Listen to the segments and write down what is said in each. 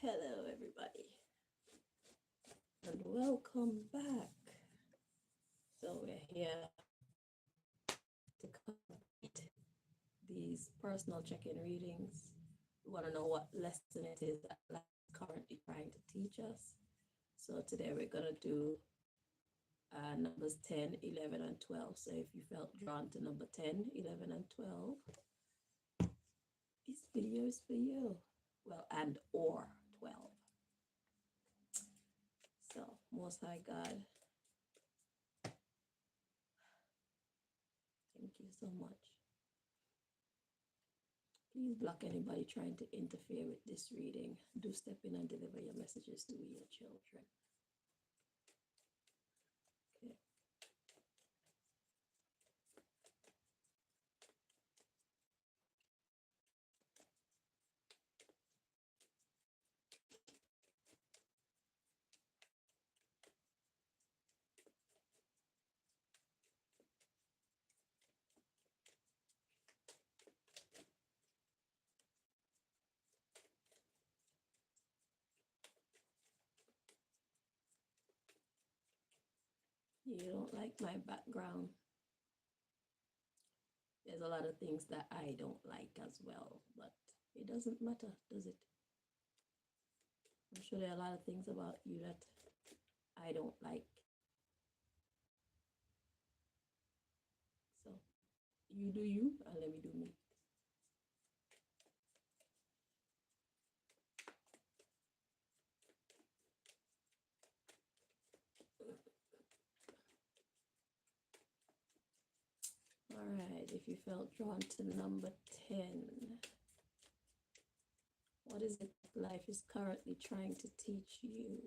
Hello, everybody, and welcome back. So, we're here to complete these personal check in readings. We want to know what lesson it is that life is currently trying to teach us. So, today we're going to do numbers 10, 11, and 12. So, if you felt drawn to number 10, 11, and 12, this video is for you. Well, and or 12. So, Most High God, thank you so much. Please block anybody trying to interfere with this reading. Do step in and deliver your messages to your children. Okay. You don't like my background. There's a lot of things that I don't like as well, but it doesn't matter, does it? I'm sure there are a lot of things about you that I don't like. So you do you, and let me do me. All right, if you felt drawn to number 10, what is it life is currently trying to teach you?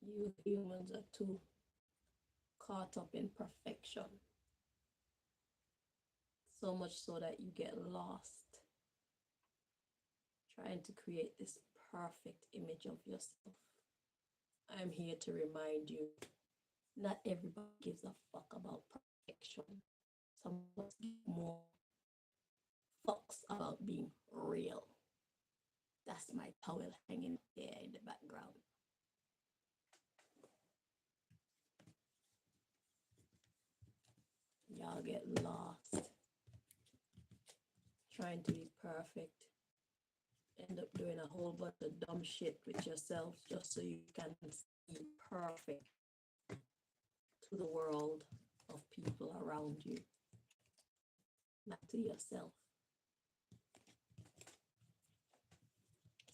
You humans are too caught up in perfection. So much so that you get lost trying to create this perfect image of yourself. I'm here to remind you, not everybody gives a fuck about perfection. Some of us give more fucks about being real. That's my towel hanging there in the background. Y'all get lost trying to be perfect. End up doing a whole bunch of dumb shit with yourself just so you can seem perfect to the world of people around you, not to yourself.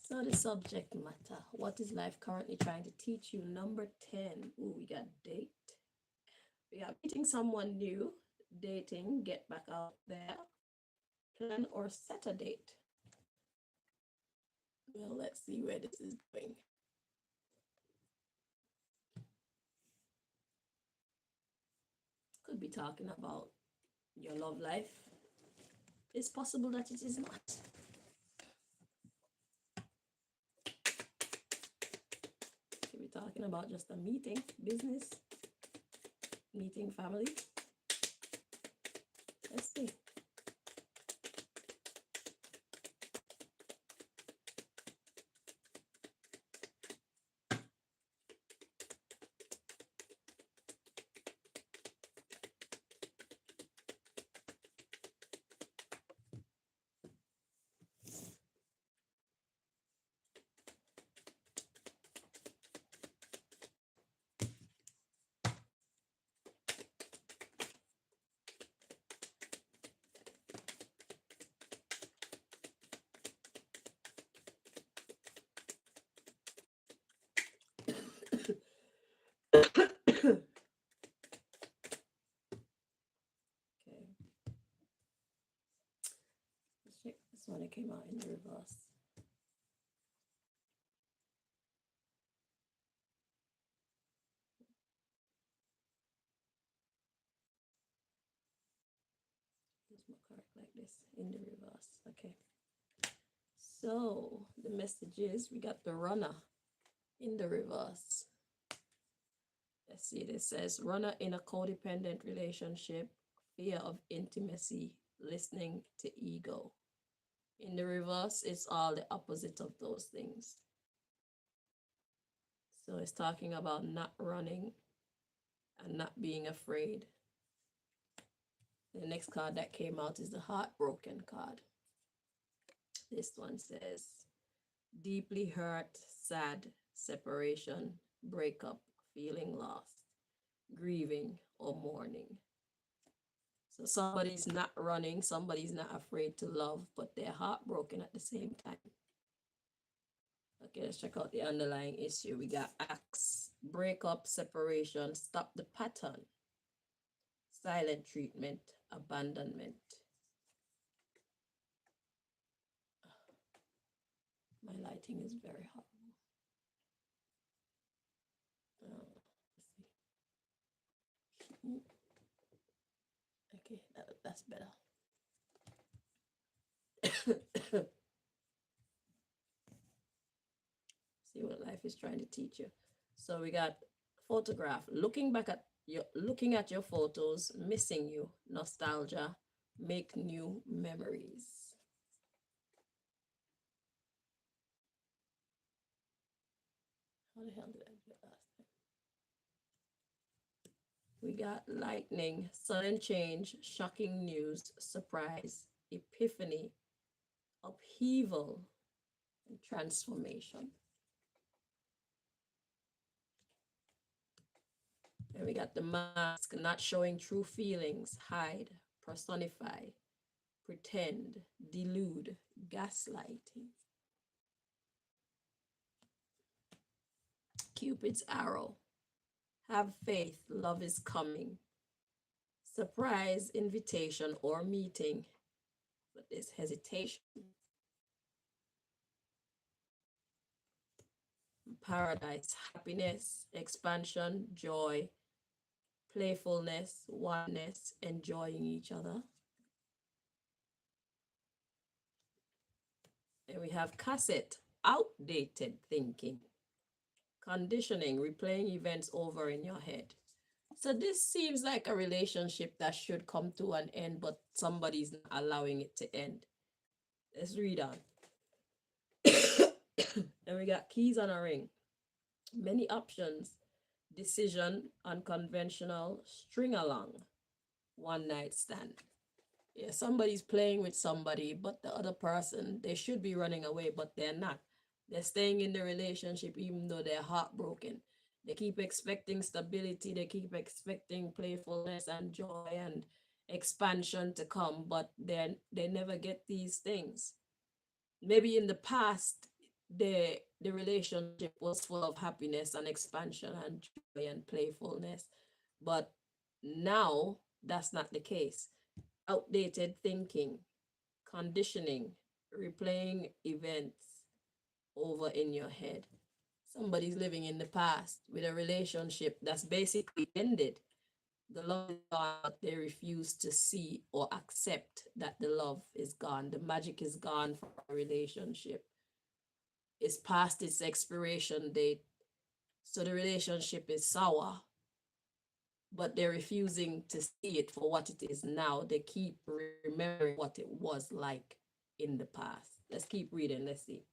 So the subject matter, what is life currently trying to teach you? Number 10. Ooh, we got date. We are meeting someone new, dating, get back out there, plan or set a date. Well, let's see where this is going. Could be talking about your love life. It's possible that it is not. Could be talking about just a meeting, business, meeting family. Let's see. Okay. Let's check this one. It came out in the reverse. Here's my card like this in the reverse. Okay. So the message is we got the runner in the reverse. Let's see, this says runner in a codependent relationship, fear of intimacy, listening to ego. In the reverse, it's all the opposite of those things. So it's talking about not running and not being afraid. The next card that came out is the heartbroken card. This one says deeply hurt, sad, separation, breakup, feeling lost, grieving, or mourning. So somebody's not running, somebody's not afraid to love, but they're heartbroken at the same time. Okay, let's check out the underlying issue. We got acts, breakup, separation, stop the pattern, silent treatment, abandonment. My lighting is very hot. Okay, that's better. See what life is trying to teach you. So we got photograph, looking at your photos, missing you, nostalgia, make new memories. How the hell did I do it last time? We got lightning, sudden change, shocking news, surprise, epiphany, upheaval, and transformation. And we got the mask, not showing true feelings, hide, personify, pretend, delude, gaslighting. Cupid's arrow, have faith, love is coming. Surprise invitation or meeting, but there's hesitation. paradise, happiness, expansion, joy, playfulness, oneness, enjoying each other. And we have cassette, outdated thinking, conditioning, replaying events over in your head. So this seems like a relationship that should come to an end, but somebody's not allowing it to end. Let's read on. And we got keys on a ring. Many options. Decision, unconventional, string along, one night stand. Yeah, somebody's playing with somebody, but the other person, they should be running away, but they're not. They're staying in the relationship even though they're heartbroken. They keep expecting stability, they keep expecting playfulness and joy and expansion to come, but they never get these things. Maybe in the past, the relationship was full of happiness and expansion and joy and playfulness, but now that's not the case. Outdated thinking, conditioning, replaying events over in your head. Somebody's living in the past with a relationship that's basically ended. The love is gone, but they refuse to see or accept that the love is gone. The magic is gone from a relationship. It's past its expiration date. So the relationship is sour, but they're refusing to see it for what it is now. They keep remembering what it was like in the past. Let's keep reading. Let's see.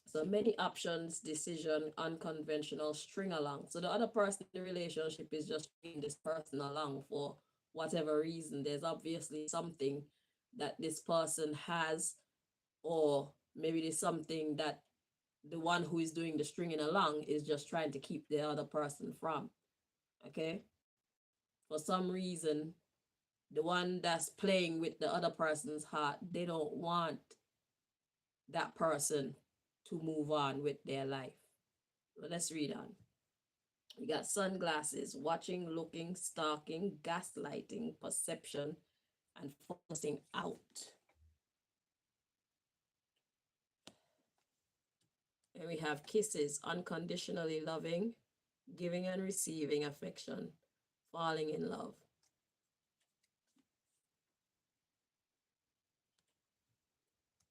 So many options, decision, unconventional, string along. So the other person in the relationship is just stringing this person along for whatever reason. There's obviously something that this person has, or maybe there's something that the one who is doing the stringing along is just trying to keep the other person from. Okay? For some reason, the one that's playing with the other person's heart, they don't want that person to move on with their life. Well, let's read on. We got sunglasses, watching, looking, stalking, gaslighting, perception, and focusing out. And we have kisses, unconditionally loving, giving and receiving affection, falling in love.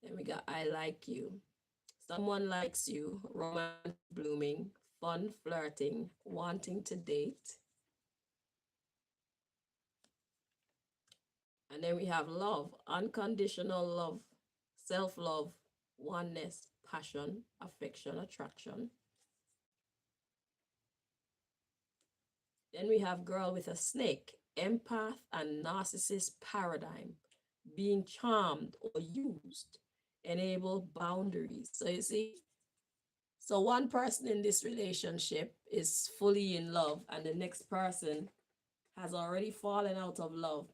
Then we got I like you. Someone likes you, romance blooming, fun flirting, wanting to date. And then we have love, unconditional love, self-love, oneness, passion, affection, attraction. Then we have girl with a snake, empath and narcissist paradigm, being charmed or used, enable boundaries. So you see, so one person in this relationship is fully in love and the next person has already fallen out of love,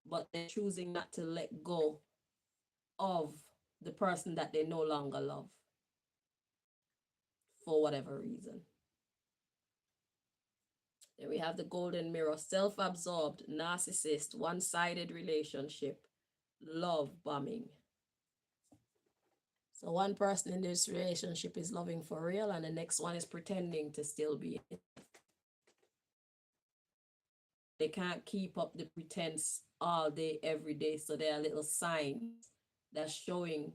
but they're choosing not to let go of the person that they no longer love for whatever reason. Then we have the golden mirror, self-absorbed, narcissist, one-sided relationship, love bombing. So one person in this relationship is loving for real and the next one is pretending to still be. They can't keep up the pretense all day, every day. So there are little signs that's showing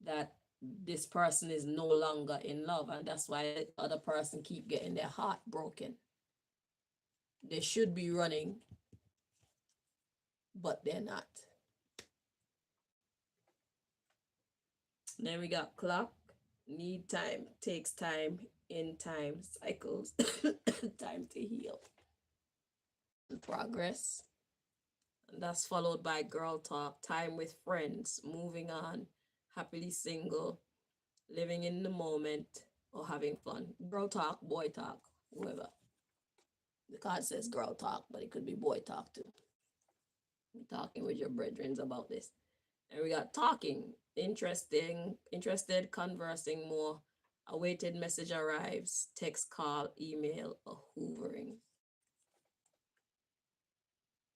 that this person is no longer in love, and that's why the other person keep getting their heart broken. They should be running, but they're not. Then we got clock, need time, takes time, in time, cycles, time to heal, progress. And that's followed by girl talk, time with friends, moving on, happily single, living in the moment, or having fun. Girl talk, boy talk, whoever. The card says girl talk, but it could be boy talk too. You're talking with your brethren about this. And we got talking, interested, conversing more, awaited message arrives, text, call, email, or hoovering.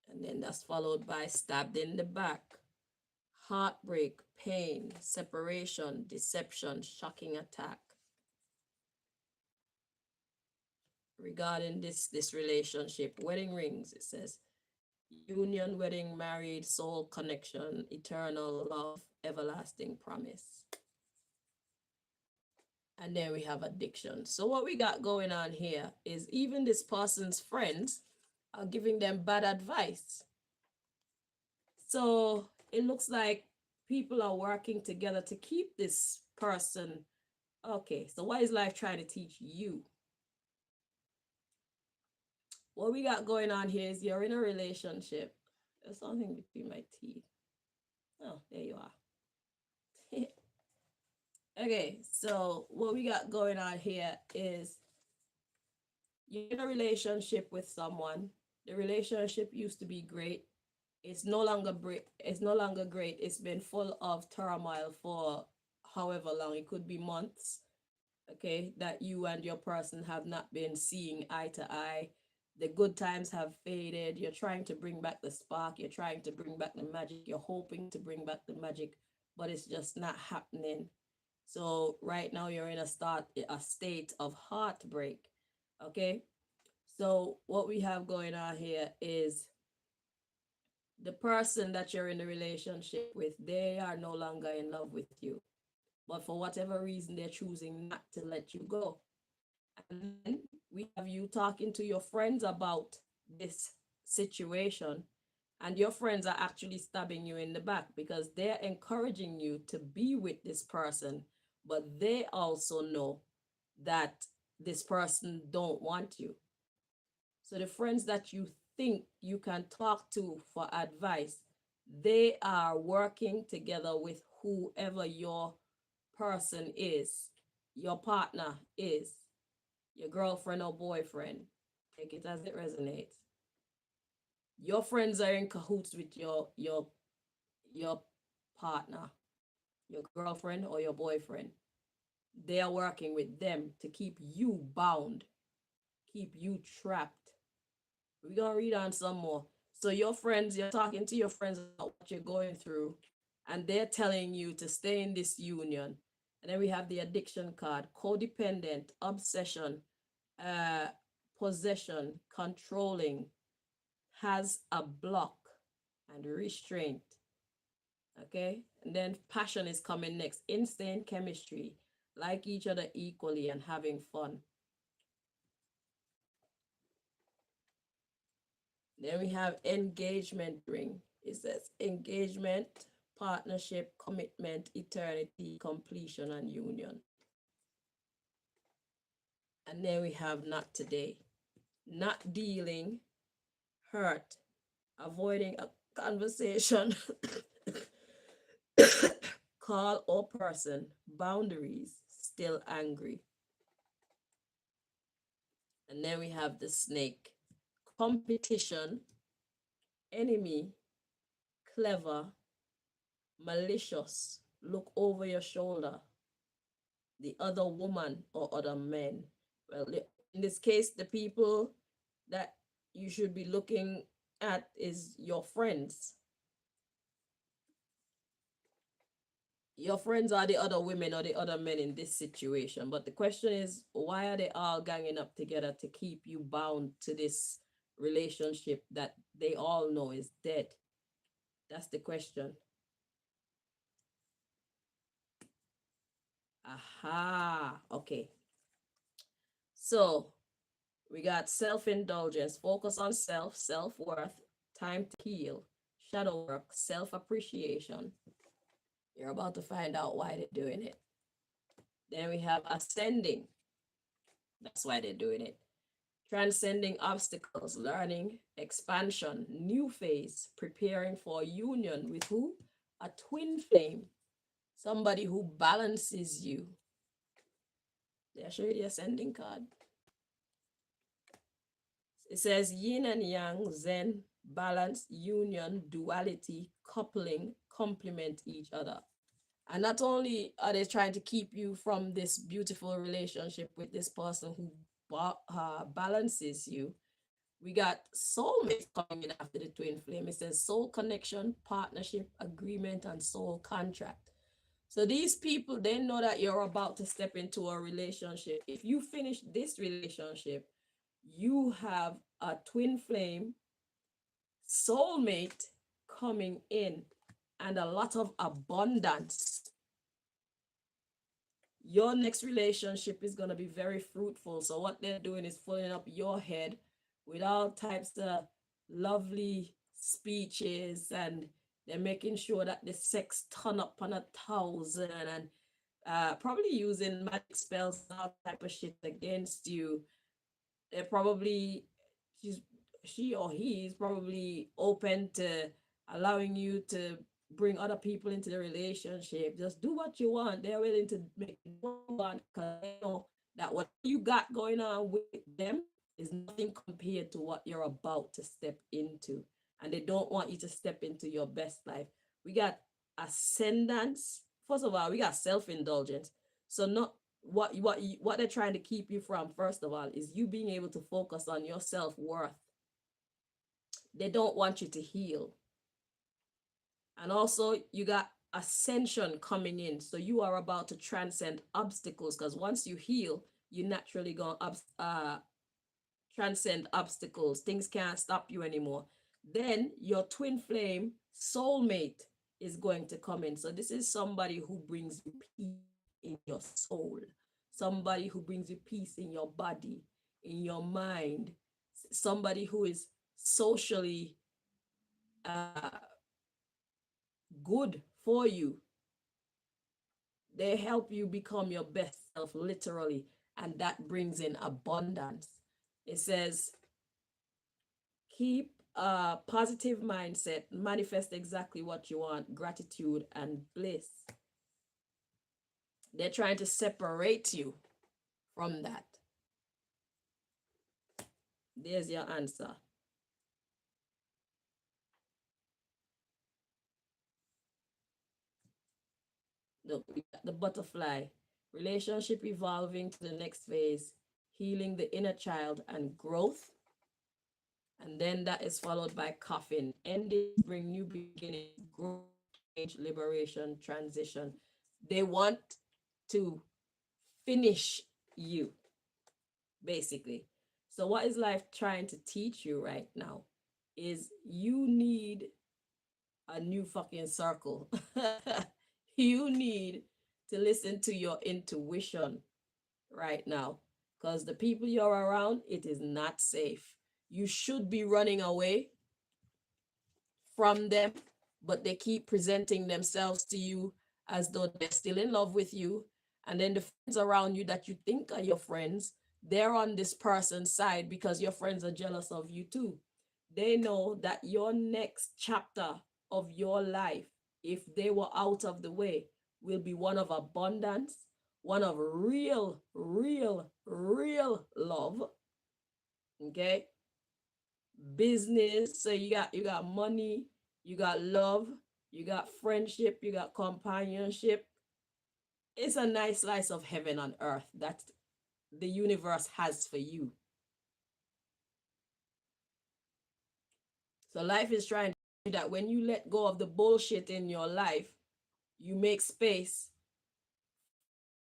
And then that's followed by stabbed in the back, heartbreak, pain, separation, deception, shocking attack, regarding this relationship. Wedding rings, it says union, wedding, married, soul connection, eternal love, everlasting promise. And then we have addiction. So what we got going on here is even this person's friends are giving them bad advice. So it looks like people are working together to keep this person. Okay, so what is life trying to teach you? What we got going on here is you're in a relationship. There's something between my teeth. Oh, there you are. Okay, so what we got going on here is you're in a relationship with someone. The relationship used to be great. It's no longer great. It's no longer great. It's been full of turmoil for however long. It could be months, okay, that you and your person have not been seeing eye to eye. The good times have faded. You're trying to bring back the spark. You're trying to bring back the magic. You're hoping to bring back the magic, but it's just not happening. So right now you're in a state of heartbreak. Okay. So what we have going on here is the person that you're in a relationship with, they are no longer in love with you. But for whatever reason, they're choosing not to let you go. And then we have you talking to your friends about this situation, and your friends are actually stabbing you in the back because they're encouraging you to be with this person, but they also know that this person don't want you. So the friends that you think you can talk to for advice, they are working together with whoever your person is, your partner is, your girlfriend or boyfriend. Take it as it resonates. Your friends are in cahoots with your partner, your girlfriend or your boyfriend. They are working with them to keep you bound, keep you trapped. We're gonna read on some more. So your friends, you're talking to your friends about what you're going through, and they're telling you to stay in this union. And then we have the addiction card, codependent, obsession, uh, possession, controlling, has a block, and restraint. Okay, and then passion is coming next. Instant chemistry, like each other equally and having fun. Then we have engagement ring. It says engagement, partnership, commitment, eternity, completion, and union. And then we have not today. Not dealing, hurt, avoiding a conversation, call or person, boundaries, still angry. And then we have the snake. Competition, enemy, clever, malicious, look over your shoulder, the other woman or other men. Well, in this case, the people that you should be looking at is your friends. Your friends are the other women or the other men in this situation. But the question is, why are they all ganging up together to keep you bound to this relationship that they all know is dead? That's the question. Aha, okay. So we got self-indulgence, focus on self, self-worth, time to heal, shadow work, self-appreciation. You're about to find out why they're doing it. Then we have ascending. That's why they're doing it. Transcending obstacles, learning, expansion, new phase, preparing for union with who? A twin flame, somebody who balances you. Did I show you the ascending card? It says yin and yang, zen, balance, union, duality, coupling, complement each other. And not only are they trying to keep you from this beautiful relationship with this person who balances you, we got soulmates coming in after the twin flame. It says soul connection, partnership, agreement, and soul contract. So these people, they know that you're about to step into a relationship. If you finish this relationship, you have a twin flame soulmate coming in and a lot of abundance. Your next relationship is going to be very fruitful. So what they're doing is filling up your head with all types of lovely speeches, and they're making sure that the sex turn up on 1,000, and probably using magic spells and all type of shit against you. They're probably she's she or he is probably open to allowing you to bring other people into the relationship. Just do what you want. They're willing to make what you want because they know that what you got going on with them is nothing compared to what you're about to step into. And they don't want you to step into your best life. We got ascendance. First of all, we got self-indulgence. So not what they're trying to keep you from, first of all, is you being able to focus on your self-worth. They don't want you to heal. And also you got ascension coming in. So you are about to transcend obstacles, because once you heal, you naturally go transcend obstacles. Things can't stop you anymore. Then your twin flame soulmate is going to come in. So this is somebody who brings you peace in your soul, somebody who brings you peace in your body, in your mind, somebody who is socially good for you. They help you become your best self, literally, and that brings in abundance. It says, keep a positive mindset, manifest exactly what you want, gratitude and bliss. They're trying to separate you from that. There's your answer. Look, we got the butterfly. Relationship evolving to the next phase, healing the inner child and growth. And then that is followed by coffin. Endings bring new beginnings, growth, change, liberation, transition. They want to finish you, basically. So what is life trying to teach you right now is you need a new fucking circle. You need to listen to your intuition right now, because the people you're around, it is not safe. You should be running away from them, but they keep presenting themselves to you as though they're still in love with you. And then the friends around you that you think are your friends, they're on this person's side because your friends are jealous of you too. They know that your next chapter of your life, if they were out of the way, will be one of abundance, one of real, real, real love. Okay? Business. So you got money, you got love, you got friendship, you got companionship. It's a nice slice of heaven on earth that the universe has for you. So life is trying to do that when you let go of the bullshit in your life, you make space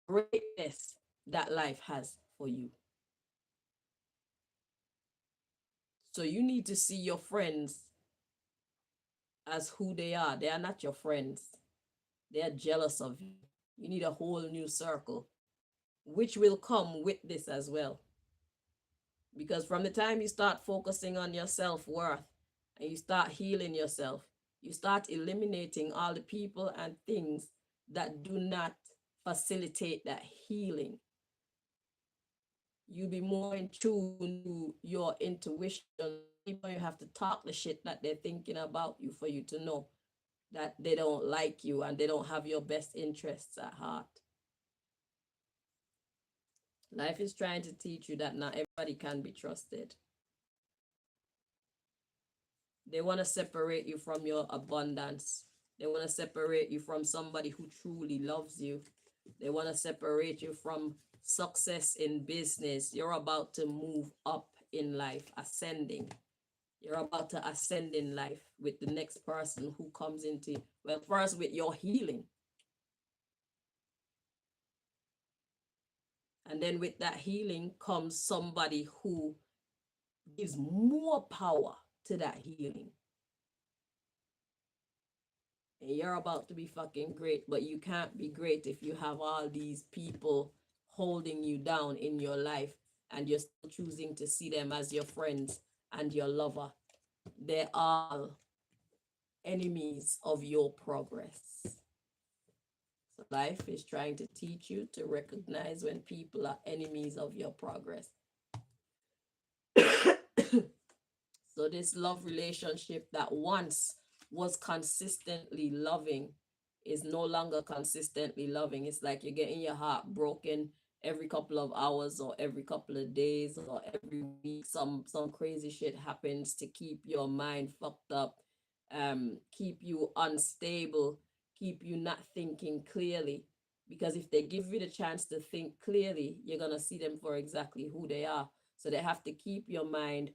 for greatness that life has for you. So you need to see your friends as who they are. They are not your friends. They are jealous of you. You need a whole new circle, which will come with this as well. Because from the time you start focusing on your self-worth and you start healing yourself, you start eliminating all the people and things that do not facilitate that healing. You be more in tune to your intuition. Even you have to talk the shit that they're thinking about you for you to know that they don't like you and they don't have your best interests at heart. Life is trying to teach you that not everybody can be trusted. They want to separate you from your abundance. They want to separate you from somebody who truly loves you. They want to separate you from success in business. You're about to move up in life, ascending. You're about to ascend in life with the next person who comes into, well, first with your healing. And then with that healing comes somebody who gives more power to that healing. And you're about to be fucking great, but you can't be great if you have all these people holding you down in your life and you're still choosing to see them as your friends and your lover. They're all enemies of your progress. So life is trying to teach you to recognize when people are enemies of your progress. So this love relationship that once was consistently loving is no longer consistently loving. It's like you're getting your heart broken every couple of hours or every couple of days or every week. Some crazy shit happens to keep your mind fucked up, keep you unstable, keep you not thinking clearly. Because if they give you the chance to think clearly, you're gonna see them for exactly who they are. So they have to keep your mind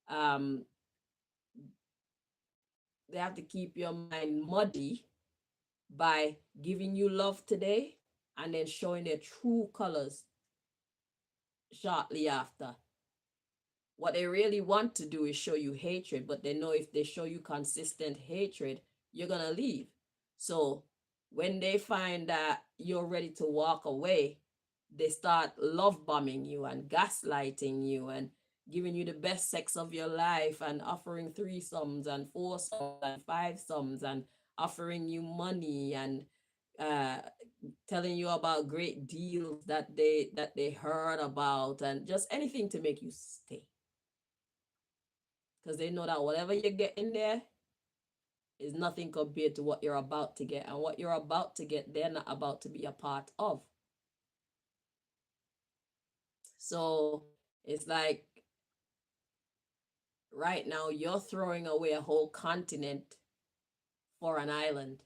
um they have to keep your mind muddy by giving you love today and then showing their true colors shortly after. What they really want to do is show you hatred, but they know if they show you consistent hatred, you're going to leave. So when they find that you're ready to walk away, they start love bombing you and gaslighting you and giving you the best sex of your life and offering threesomes and foursomes and fivesomes and offering you money and uh telling you about great deals that they heard about and just anything to make you stay, because they know that whatever you get in there is nothing compared to what you're about to get, and what you're about to get they're not about to be a part of. So it's like right now you're throwing away a whole continent for an island.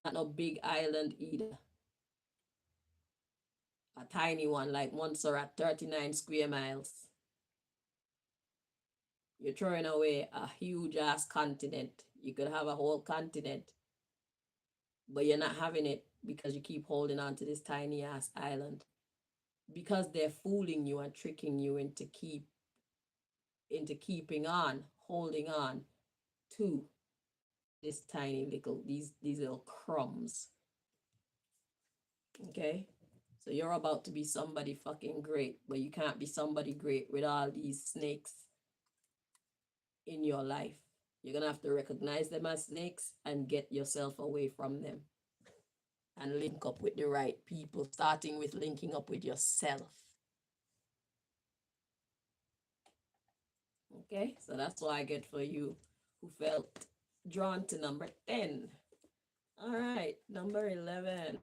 Not no big island either. A tiny one like Montserrat, 39 square miles. You're throwing away a huge ass continent. You could have a whole continent, but you're not having it because you keep holding on to this tiny ass island. Because they're fooling you and tricking you into keeping on, holding on to this tiny little these little crumbs. Okay? So you're about to be somebody fucking great, but you can't be somebody great with all these snakes in your life. You're gonna have to recognize them as snakes and get yourself away from them and link up with the right people, starting with linking up with yourself. Okay, so that's what I get for you who felt drawn to number 10. All right, number 11.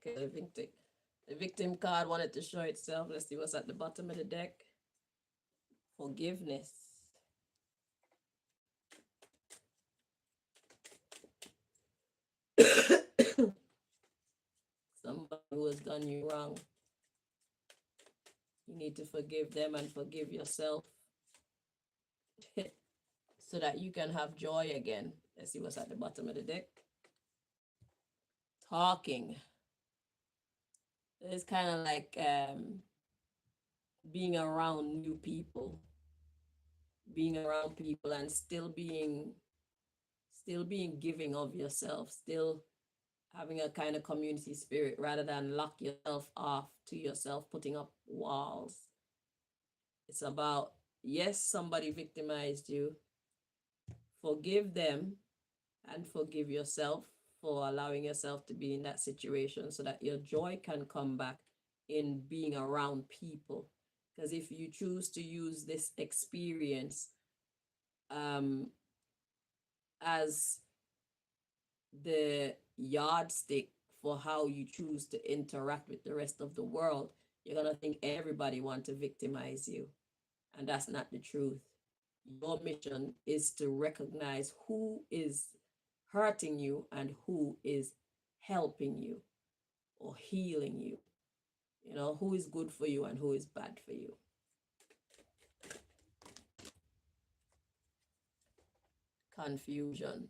Okay, the victim card wanted to show itself. Let's see what's at the bottom of the deck. Forgiveness. Somebody who has done you wrong. You need to forgive them and forgive yourself so that you can have joy again. Let's see what's at the bottom of the deck. Talking. It's kind of like being around new people, being around people and still being giving of yourself, still having a kind of community spirit rather than lock yourself off to yourself, putting up walls. It's about, yes, somebody victimized you. Forgive them and forgive yourself for allowing yourself to be in that situation so that your joy can come back in being around people. Because if you choose to use this experience um, as the yardstick for how you choose to interact with the rest of the world, you're going to think everybody wants to victimize you. And that's not the truth. Your mission is to recognize who is hurting you and who is helping you or healing you. You know, who is good for you and who is bad for you. Confusion.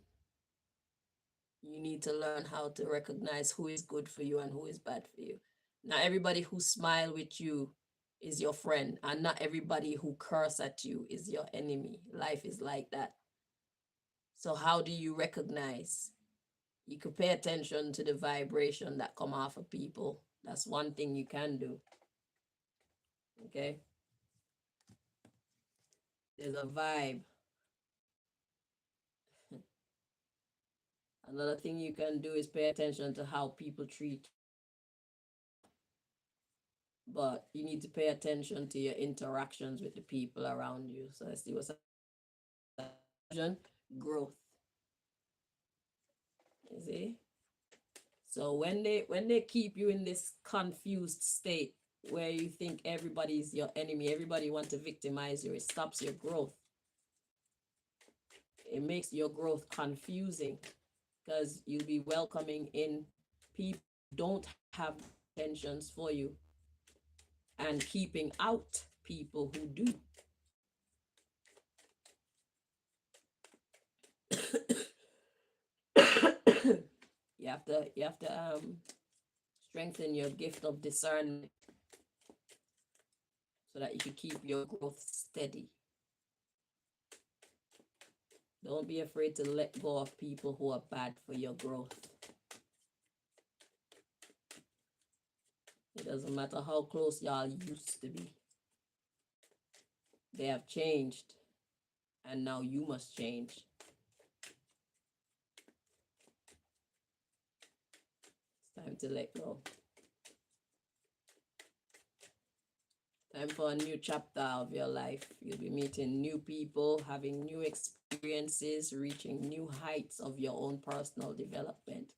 You need to learn how to recognize who is good for you and who is bad for you. Not everybody who smile with you is your friend, and not everybody who curse at you is your enemy. Life is like that. So how do you recognize? You could pay attention to the vibration that come off of people. That's one thing you can do. Okay? There's a vibe. Another thing you can do is pay attention to how people treat. But you need to pay attention to your interactions with the people around you. So let's see what's growth. You see? So when they keep you in this confused state where you think everybody is your enemy, everybody want to victimize you, it stops your growth. It makes your growth confusing because you'll be welcoming in people who don't have intentions for you and keeping out people who do. you have to strengthen your gift of discernment so that you can keep your growth steady. Don't be afraid to let go of people who are bad for your growth. It doesn't matter how close y'all used to be. They have changed, and now you must change. It's time to let go. Time for a new chapter of your life. You'll be meeting new people, having new experiences, reaching new heights of your own personal development.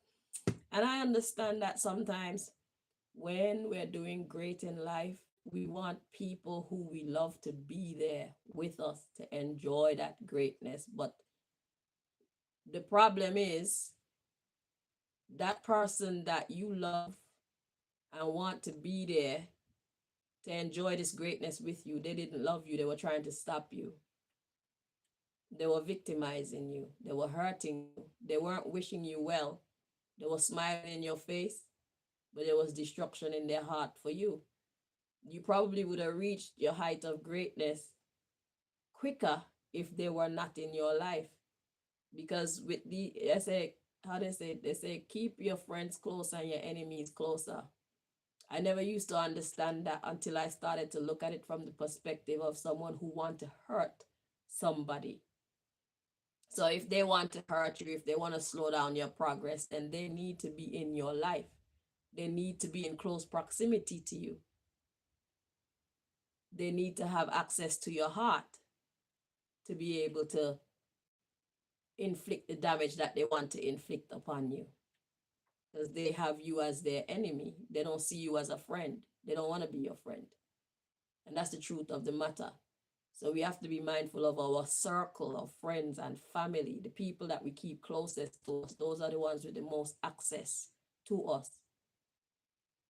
And I understand that sometimes when we're doing great in life, we want people who we love to be there with us to enjoy that greatness. But the problem is that person that you love and want to be there to enjoy this greatness with you, they didn't love you. They were trying to stop you. They were victimizing you. They were hurting you. They weren't wishing you well. They were smiling in your face, but there was destruction in their heart for you. You probably would have reached your height of greatness quicker if they were not in your life. Because with the, I say, how they say, keep your friends close and your enemies closer. I never used to understand that until I started to look at it from the perspective of someone who want to hurt somebody. So if they want to hurt you, if they want to slow down your progress, then they need to be in your life. They need to be in close proximity to you. They need to have access to your heart to be able to inflict the damage that they want to inflict upon you. Because they have you as their enemy. They don't see you as a friend. They don't want to be your friend. And that's the truth of the matter. So we have to be mindful of our circle of friends and family, the people that we keep closest to us. Those are the ones with the most access to us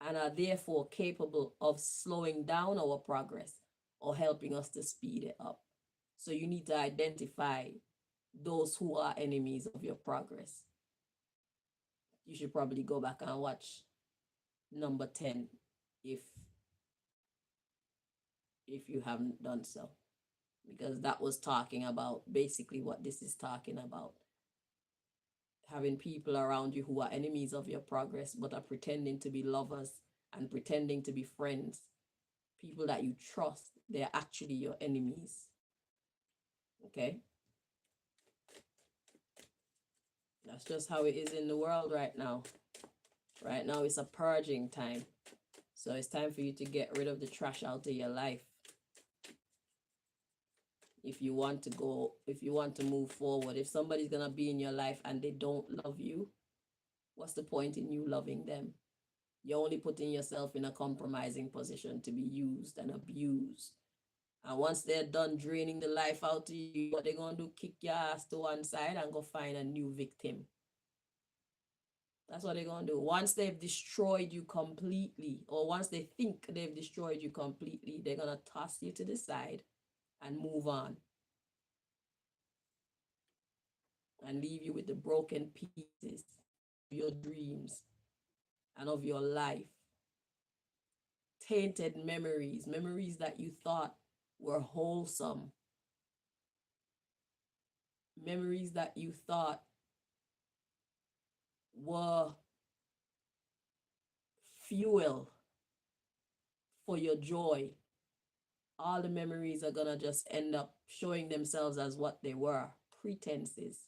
and are therefore capable of slowing down our progress or helping us to speed it up. So you need to identify those who are enemies of your progress. You should probably go back and watch number 10 if you haven't done so, because that was talking about basically what this is talking about. Having people around you who are enemies of your progress but are pretending to be lovers and pretending to be friends, people that you trust, they're actually your enemies. Okay? That's just how it is in the world right now. Right now it's a purging time. So it's time for you to get rid of the trash out of your life. If you want to go, if you want to move forward, if somebody's going to be in your life and they don't love you, what's the point in you loving them? You're only putting yourself in a compromising position to be used and abused. And once they're done draining the life out of you, what they're going to do, kick your ass to one side and go find a new victim. That's what they're going to do. Once they've destroyed you completely, or once they think they've destroyed you completely, they're going to toss you to the side and move on. And leave you with the broken pieces of your dreams and of your life. Tainted memories, memories that you thought were wholesome. Memories that you thought were fuel for your joy. All the memories are gonna just end up showing themselves as what they were, pretenses.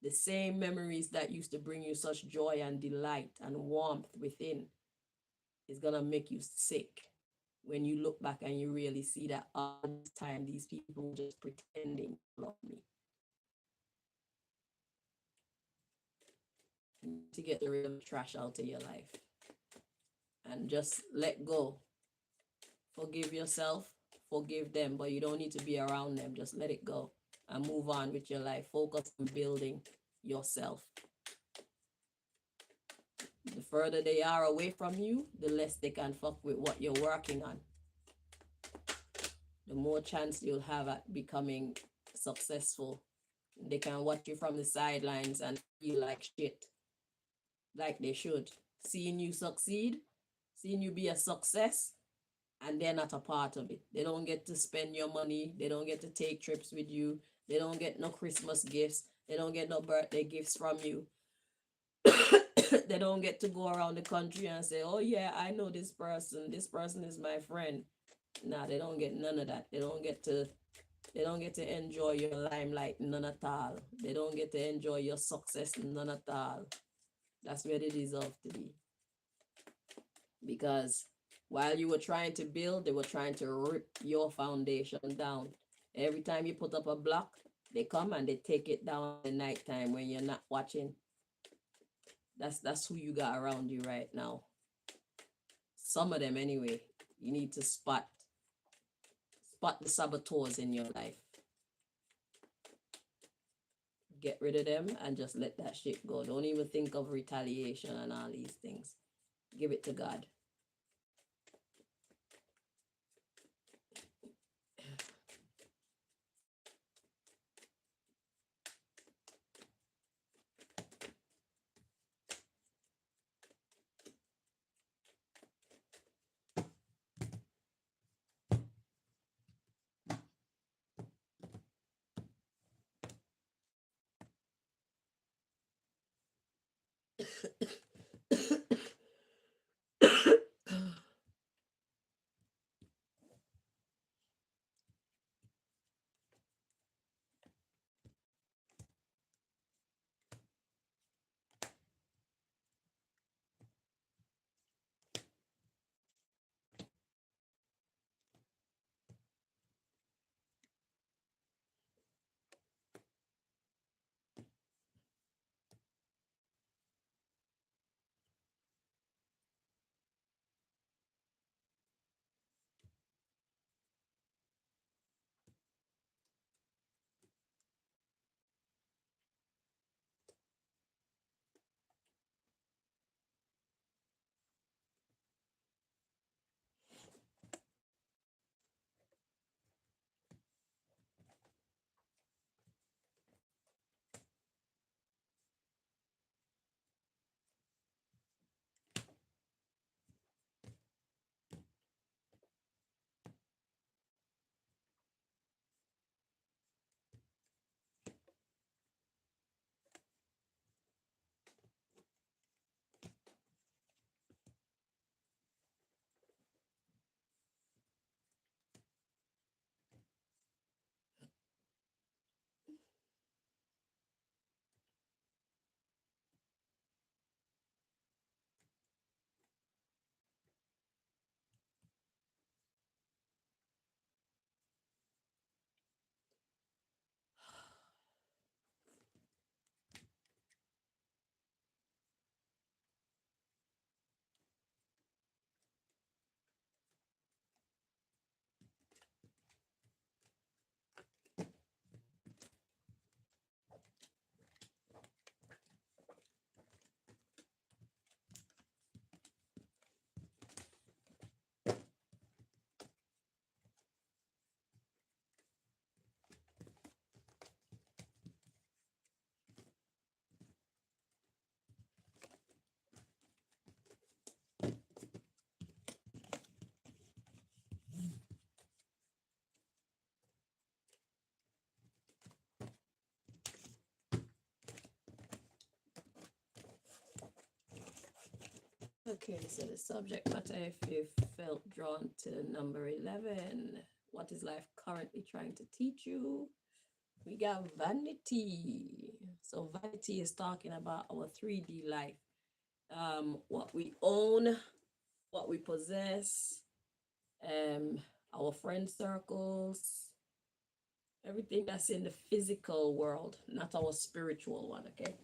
The same memories that used to bring you such joy and delight and warmth within is gonna make you sick when you look back and you really see that all this time these people were just pretending to love me. To get the real trash out of your life and just let go. Forgive yourself, forgive them, but you don't need to be around them. Just let it go and move on with your life. Focus on building yourself. The further they are away from you, the less they can fuck with what you're working on. The more chance you'll have at becoming successful. They can watch you from the sidelines and feel like shit, like they should. Seeing you succeed, seeing you be a success, and they're not a part of it. They don't get to spend your money. They don't get to take trips with you. They don't get no Christmas gifts. They don't get no birthday gifts from you. They don't get to go around the country and say, oh yeah, I know this person. This person is my friend. Nah, they don't get none of that. They don't get to enjoy your limelight, none at all. They don't get to enjoy your success, none at all. That's where they deserve to be. Because while you were trying to build, they were trying to rip your foundation down. Every time you put up a block, they come and they take it down at nighttime when you're not watching. That's who you got around you right now. Some of them anyway. You need to spot the saboteurs in your life. Get rid of them and just let that shit go. Don't even think of retaliation and all these things. Give it to God. Okay, so the subject matter, if you felt drawn to number 11, what is life currently trying to teach you? We got vanity. So vanity is talking about our 3D life, what we own, what we possess, um, our friend circles, everything that's in the physical world, not our spiritual one, okay?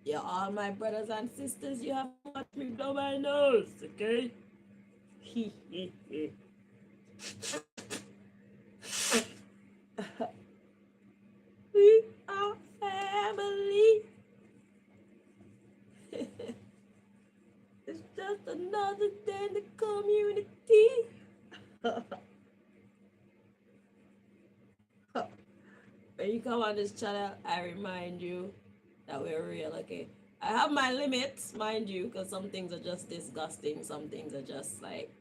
Yeah, all my brothers and sisters, you have to watch me blow my nose, okay? We are family. It's just another day in the community. When you come on this channel, I remind you that we're real, okay? I have my limits, mind you, because some things are just disgusting. Some things are just like,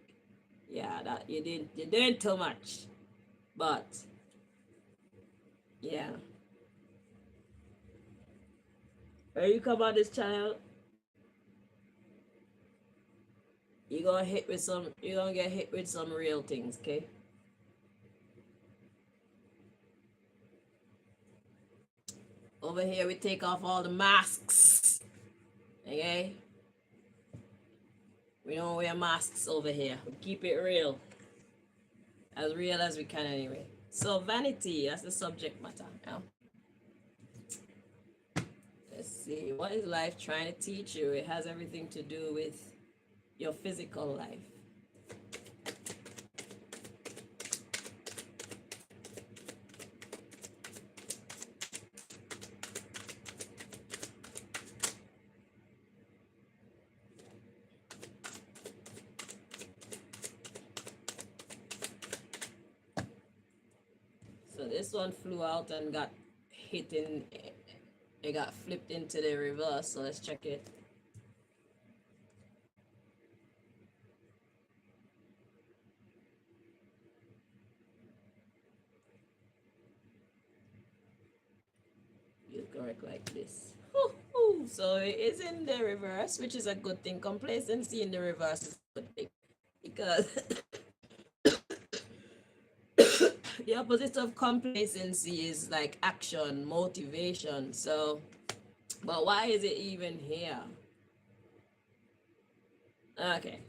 yeah, that you're doing too much. But yeah, when you come on this channel, you're gonna get hit with some real things, okay? Over here we take off all the masks. Okay? We don't wear masks over here. We keep it real. As real as we can anyway. So vanity, that's the subject matter. Yeah? Let's see. What is life trying to teach you? It has everything to do with your physical life. So this one flew out and got hit in, it got flipped into the reverse. So let's check it. You correct like this. So it is in the reverse, which is a good thing. Complacency in the reverse is a good thing because the opposite of complacency is like action, motivation. So, but why is it even here? Okay,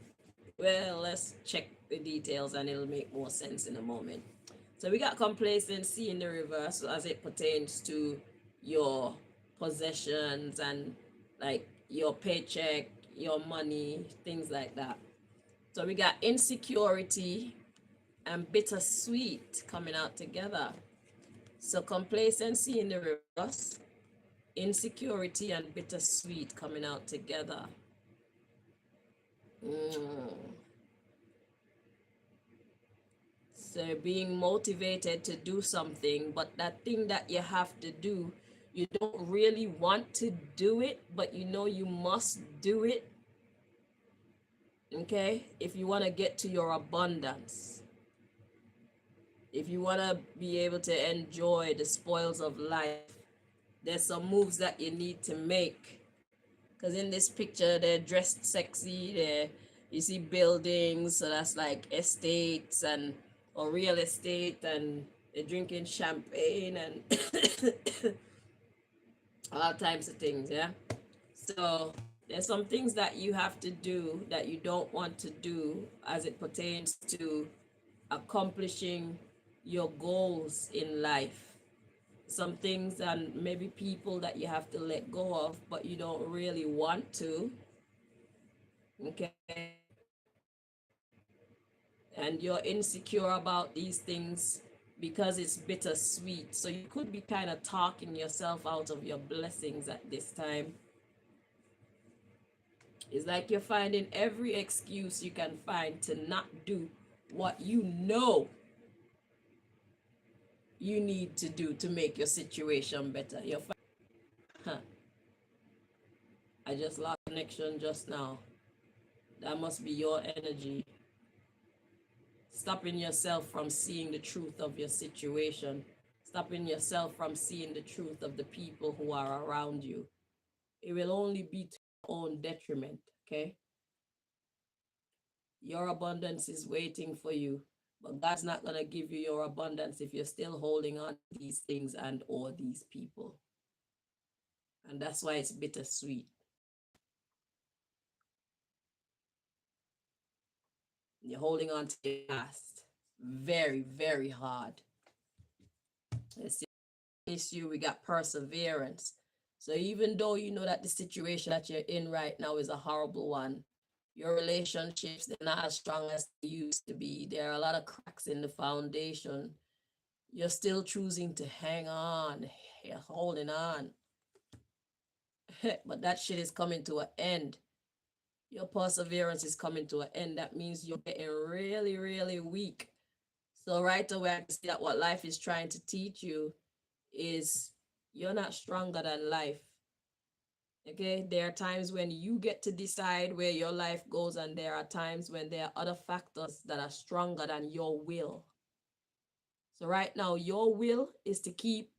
well, let's check the details and it'll make more sense in a moment. So we got complacency in the reverse as it pertains to your possessions and like your paycheck, your money, things like that. So we got insecurity and bittersweet coming out together. So complacency in the reverse, insecurity and bittersweet coming out together. So being motivated to do something, but that thing that you have to do, you don't really want to do it, but you know you must do it. Okay? If you want to get to your abundance, if you want to be able to enjoy the spoils of life, there's some moves that you need to make. Because in this picture, they're dressed sexy. You see buildings, so that's like estates and or real estate, and they're drinking champagne and all types of things, yeah. So there's some things that you have to do that you don't want to do as it pertains to accomplishing your goals in life. Some things and maybe people that you have to let go of, but you don't really want to. Okay. And you're insecure about these things because it's bittersweet. So you could be kind of talking yourself out of your blessings at this time. It's like you're finding every excuse you can find to not do what you know you need to do to make your situation better. Huh, I just lost connection just now. That must be your energy. Stopping yourself from seeing the truth of your situation. Stopping yourself from seeing the truth of the people who are around you. It will only be to your own detriment, okay? Your abundance is waiting for you, but God's not going to give you your abundance if you're still holding on to these things and or these people. And that's why it's bittersweet. You're holding on to your past. Very, very hard. Let's see. Issue, we got perseverance. So even though you know that the situation that you're in right now is a horrible one, your relationships, they're not as strong as they used to be. There are a lot of cracks in the foundation. You're still choosing to hang on. You're holding on. But that shit is coming to an end. Your perseverance is coming to an end. That means you're getting really, really weak. So right away, I can see that what life is trying to teach you is you're not stronger than life. Okay, there are times when you get to decide where your life goes, and there are times when there are other factors that are stronger than your will. So right now, your will is to keep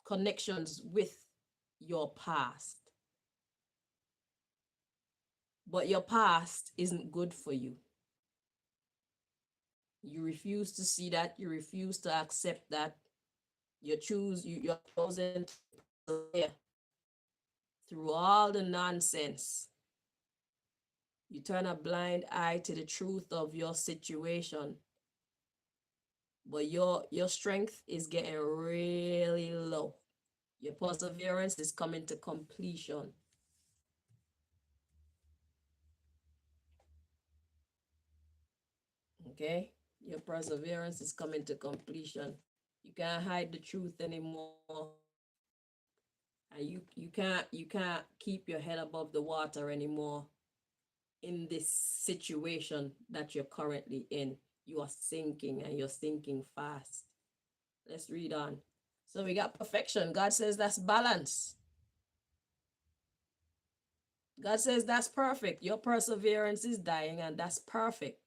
connections with your past. But your past isn't good for you. You refuse to see that, you refuse to accept that. You're chosen through all the nonsense. You turn a blind eye to the truth of your situation. But your strength is getting really low. Your perseverance is coming to completion. Okay? Your perseverance is coming to completion. You can't hide the truth anymore. And you can't keep your head above the water anymore in this situation that you're currently in. You are sinking, and you're sinking fast. Let's read on. So we got perfection. God says that's balance. God says that's perfect. Your perseverance is dying, and that's perfect.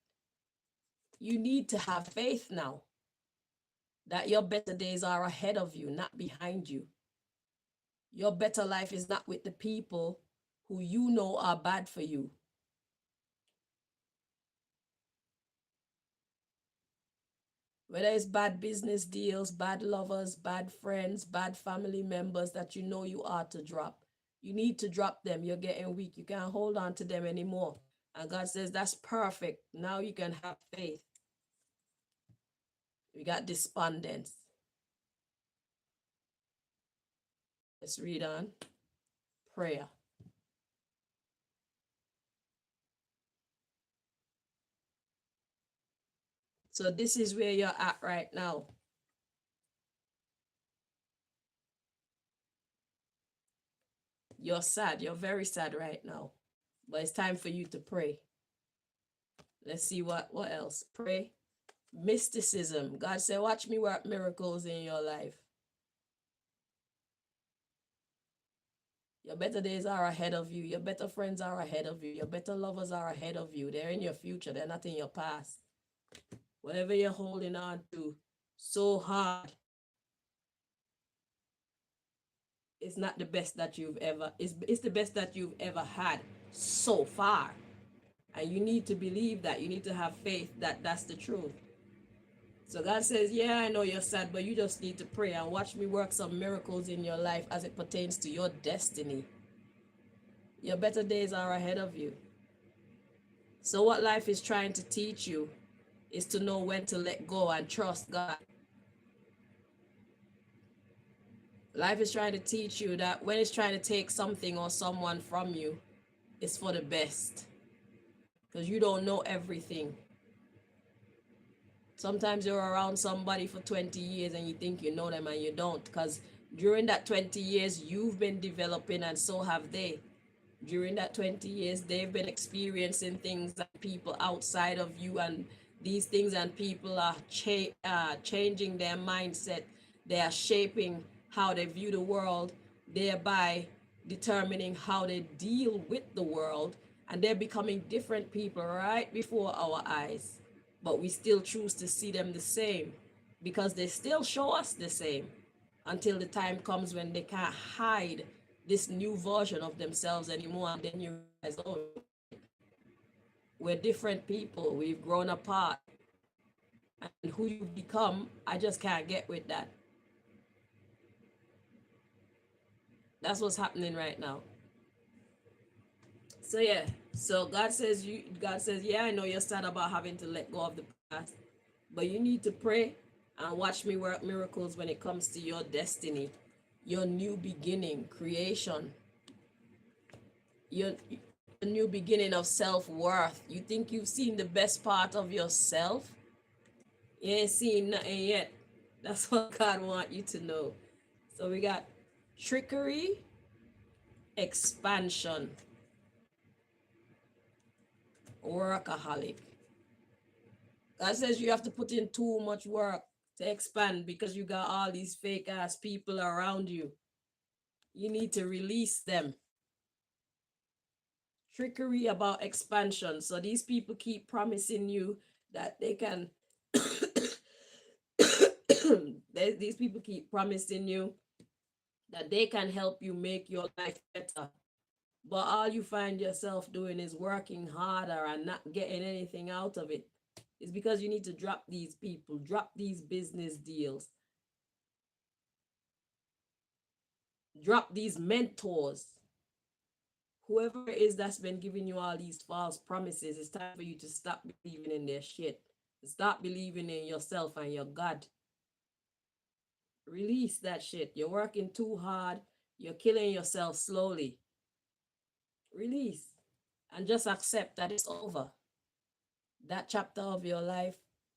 You need to have faith now that your better days are ahead of you, not behind you. Your better life is not with the people who you know are bad for you. Whether it's bad business deals, bad lovers, bad friends, bad family members that you know you ought to drop. You need to drop them. You're getting weak. You can't hold on to them anymore. And God says, that's perfect. Now you can have faith. We got despondence. Let's read on. Prayer. So this is where you're at right now. You're sad. You're very sad right now. But it's time for you to pray. Let's see what else. Pray. Mysticism. God said, watch me work miracles in your life. Your better days are ahead of you. Your better friends are ahead of you. Your better lovers are ahead of you. They're in your future. They're not in your past. Whatever you're holding on to so hard, it's not the best that you've ever, it's the best that you've ever had so far. And you need to believe that. You need to have faith that that's the truth. So God says, yeah, I know you're sad, but you just need to pray and watch me work some miracles in your life as it pertains to your destiny. Your better days are ahead of you. So what life is trying to teach you is to know when to let go and trust God. Life is trying to teach you that when it's trying to take something or someone from you, it's for the best. Because you don't know everything. Sometimes you're around somebody for 20 years and you think you know them and you don't. Because during that 20 years, you've been developing and so have they. During that 20 years, they've been experiencing things that people outside of you, and these things and people are changing their mindset. They are shaping how they view the world, thereby determining how they deal with the world, and they're becoming different people right before our eyes. But we still choose to see them the same because they still show us the same until the time comes when they can't hide this new version of themselves anymore. And then you realize, oh, we're different people. We've grown apart. And who you've become, I just can't get with that. That's what's happening right now. So yeah. So God says, yeah, I know you're sad about having to let go of the past, but you need to pray and watch me work miracles when it comes to your destiny, your new beginning, creation, your new beginning of self-worth. You think you've seen the best part of yourself? You ain't seen nothing yet. That's what God wants you to know. So we got trickery, expansion, workaholic. God says you have to put in too much work to expand because you got all these fake ass people around you. You need to release them. Trickery about expansion. So these people keep promising you that they can these people keep promising you that they can help you make your life better. But all you find yourself doing is working harder and not getting anything out of it. It's because you need to drop these people, drop these business deals, drop these mentors. Whoever it is that's been giving you all these false promises, it's time for you to stop believing in their shit. Stop believing in yourself and your God. Release that shit. You're working too hard. You're killing yourself slowly. Release and just accept that it's over. That chapter of your life,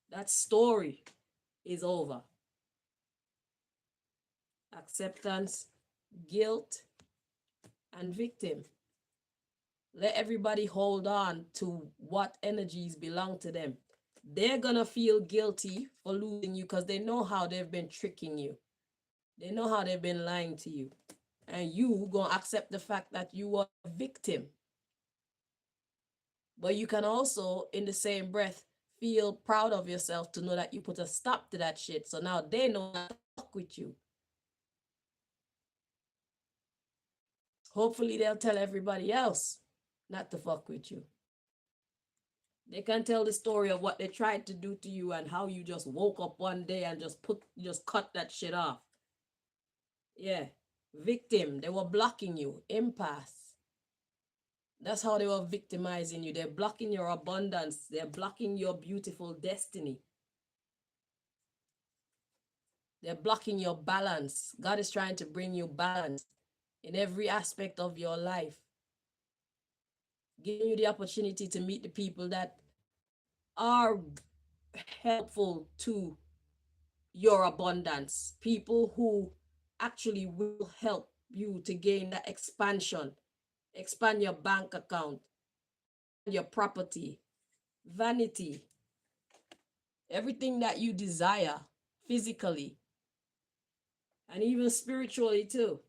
that story is over. Acceptance, guilt, and victim. Let everybody hold on to what energies belong to them. They're gonna feel guilty for losing you because they know how they've been tricking you. They know how they've been lying to you. And you gonna accept the fact that you are a victim. But you can also, in the same breath, feel proud of yourself to know that you put a stop to that shit. So now they know not to fuck with you. Hopefully they'll tell everybody else not to fuck with you. They can tell the story of what they tried to do to you and how you just woke up one day and just cut that shit off. Yeah. Victim. They were blocking you. Impasse. That's how they were victimizing you. They're blocking your abundance. They're blocking your beautiful destiny. They're blocking your balance. God is trying to bring you balance in every aspect of your life. Giving you the opportunity to meet the people that are helpful to your abundance. People who actually will help you to gain that expansion. Expand your bank account, your property, vanity, everything that you desire physically and even spiritually too.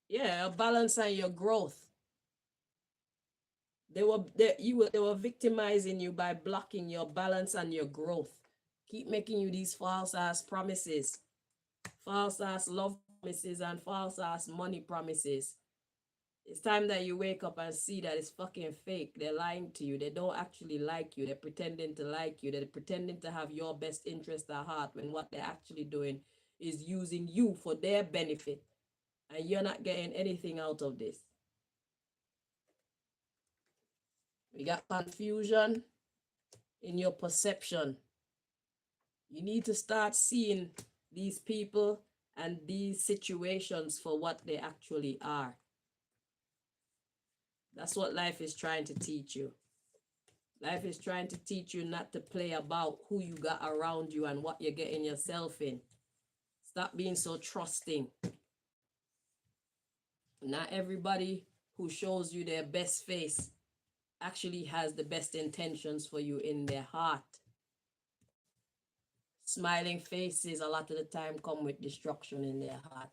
Yeah, balance and your growth. They were victimizing you by blocking your balance and your growth. Keep making you these false ass promises, false ass love promises, and false ass money promises. It's time that you wake up and see that it's fucking fake. They're lying to you. They don't actually like you. They're pretending to like you. They're pretending to have your best interest at heart when what they're actually doing is using you for their benefit. And you're not getting anything out of this. We got confusion in your perception. You need to start seeing these people and these situations for what they actually are. That's what life is trying to teach you. Life is trying to teach you not to play about who you got around you and what you're getting yourself in. Stop being so trusting. Not everybody who shows you their best face actually has the best intentions for you in their heart. Smiling faces a lot of the time come with destruction in their heart.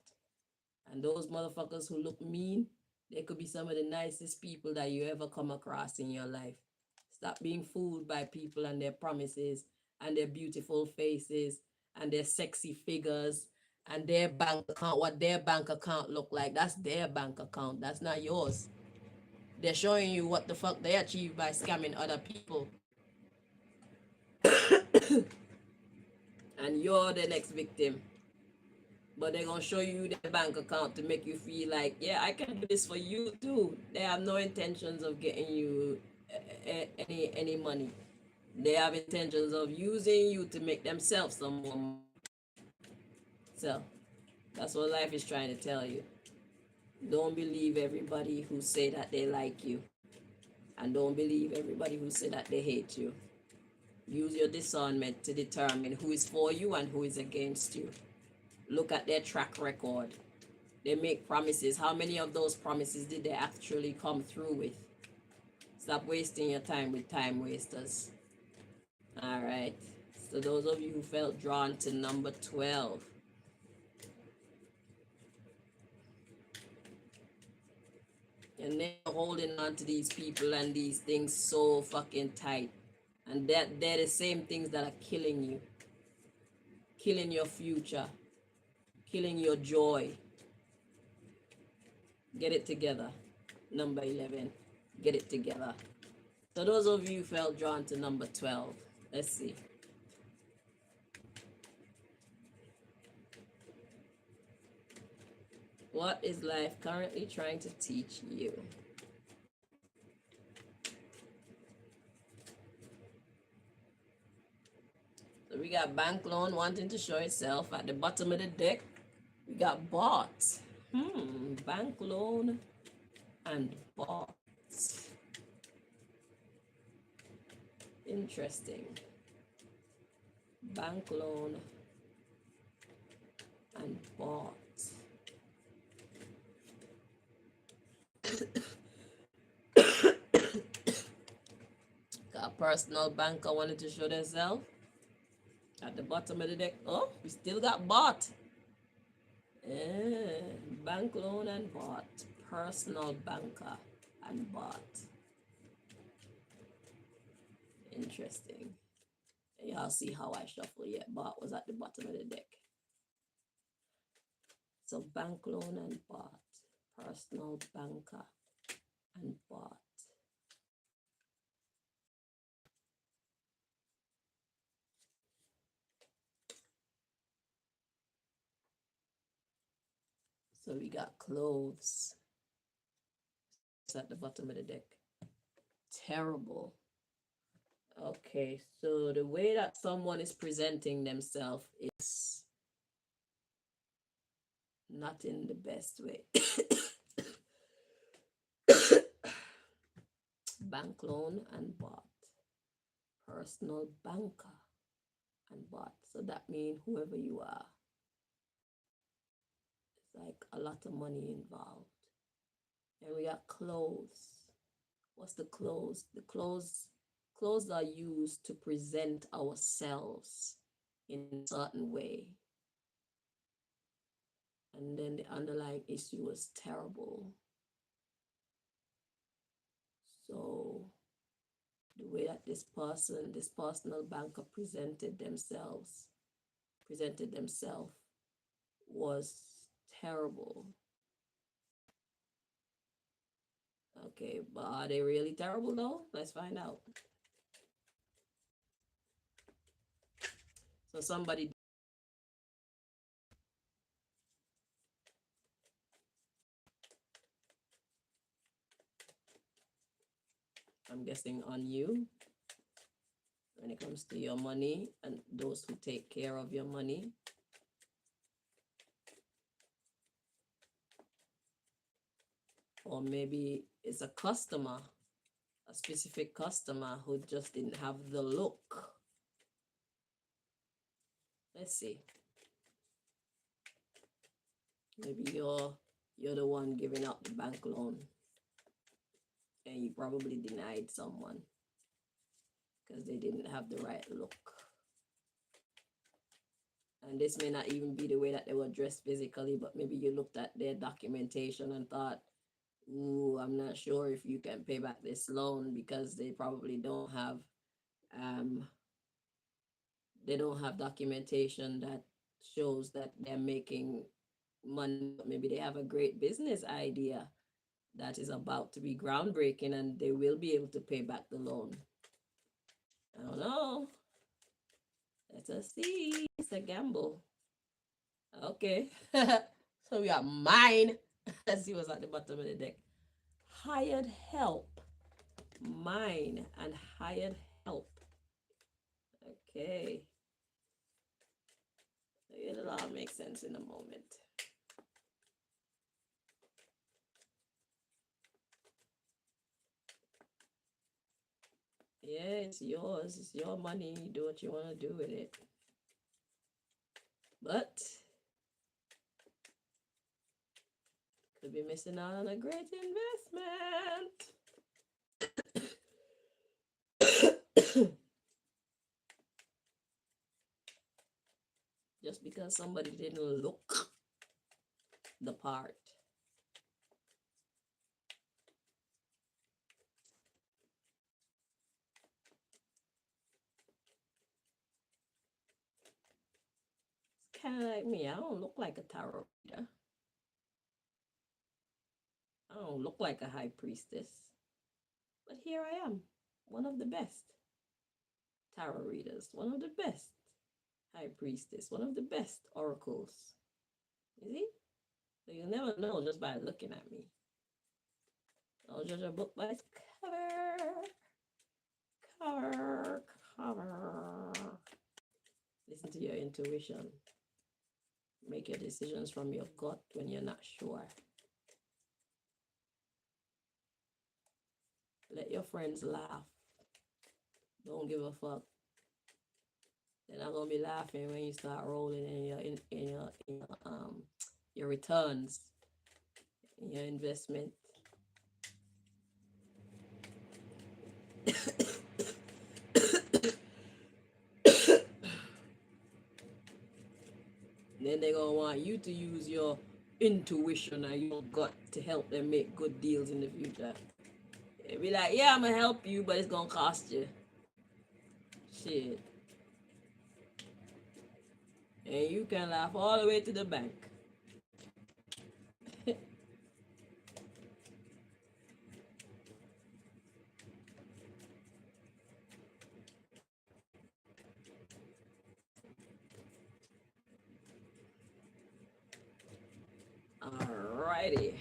And those motherfuckers who look mean, they could be some of the nicest people that you ever come across in your life. Stop being fooled by people and their promises and their beautiful faces and their sexy figures and their bank account, what their bank account look like. That's their bank account. That's not yours. They're showing you what the fuck they achieve by scamming other people. And you're the next victim. But they're gonna show you their bank account to make you feel like, yeah, I can do this for you too. They have no intentions of getting you any money. They have intentions of using you to make themselves some more money. So that's what life is trying to tell you. Don't believe everybody who say that they like you, and don't believe everybody who say that they hate you. Use your discernment to determine who is for you and who is against you. Look at their track record. They make promises. How many of those promises did they actually come through with? Stop wasting your time with time wasters. All right. So those of you who felt drawn to number 12. And they're holding on to these people and these things so fucking tight. And they're the same things that are killing you. Killing your future. Killing your joy. Get it together. Number 11. Get it together. So those of you who felt drawn to number 12. Let's see. What is life currently trying to teach you? So we got bank loan wanting to show itself at the bottom of the deck. We got bought. Bank loan and bought. Interesting. Bank loan and bought. Got a personal banker wanted to show themselves at the bottom of the deck. Oh, we still got bought. Bank loan and bought. Personal banker and bought. Interesting. Y'all see how I shuffle yet. Bought was at the bottom of the deck. So bank loan and bought. Personal banker and bought. So we got clothes. It's at the bottom of the deck. Terrible. Okay, so the way that someone is presenting themselves is not in the best way. Bank loan and bought. Personal banker and bought. So that means whoever you are, it's like a lot of money involved. And we got clothes. What's the clothes? The clothes are used to present ourselves in a certain way. And then the underlying issue was terrible. So the way that this personal banker presented themselves was terrible. Okay, but are they really terrible though? Let's find out. So somebody, I'm guessing on you, when it comes to your money and those who take care of your money. Or maybe it's a customer, a specific customer who just didn't have the look. Let's see. Maybe you're you're the one giving out the bank loan, and you probably denied someone because they didn't have the right look. And this may not even be the way that they were dressed physically, but maybe you looked at their documentation and thought, ooh, I'm not sure if you can pay back this loan, because they probably um don't have documentation that shows that they're making money. Maybe they have a great business idea that is about to be groundbreaking and they will be able to pay back the loan. I don't know. Let us see. It's a gamble. Okay. So we got mine. Let's see what's at the bottom of the deck. Hired help. Mine and hired help. Okay. It'll all make sense in a moment. Yeah, it's yours. It's your money. You do what you want to do with it. But could be missing out on a great investment. Just because somebody didn't look the part. It's kind of like me. I don't look like a tarot reader. I don't look like a high priestess. But here I am, one of the best tarot readers, one of the best high priestess, one of the best oracles. You see? So you'll never know just by looking at me. I'll judge a book by its cover. Listen to your intuition. Make your decisions from your gut when you're not sure. Let your friends laugh. Don't give a fuck. They're not gonna be laughing when you start rolling in your returns, in your investment. Then they're gonna want you to use your intuition and your gut to help them make good deals in the future. They'll be like, yeah, I'm gonna help you, but it's gonna cost you. Shit. And you can laugh all the way to the bank. Alrighty.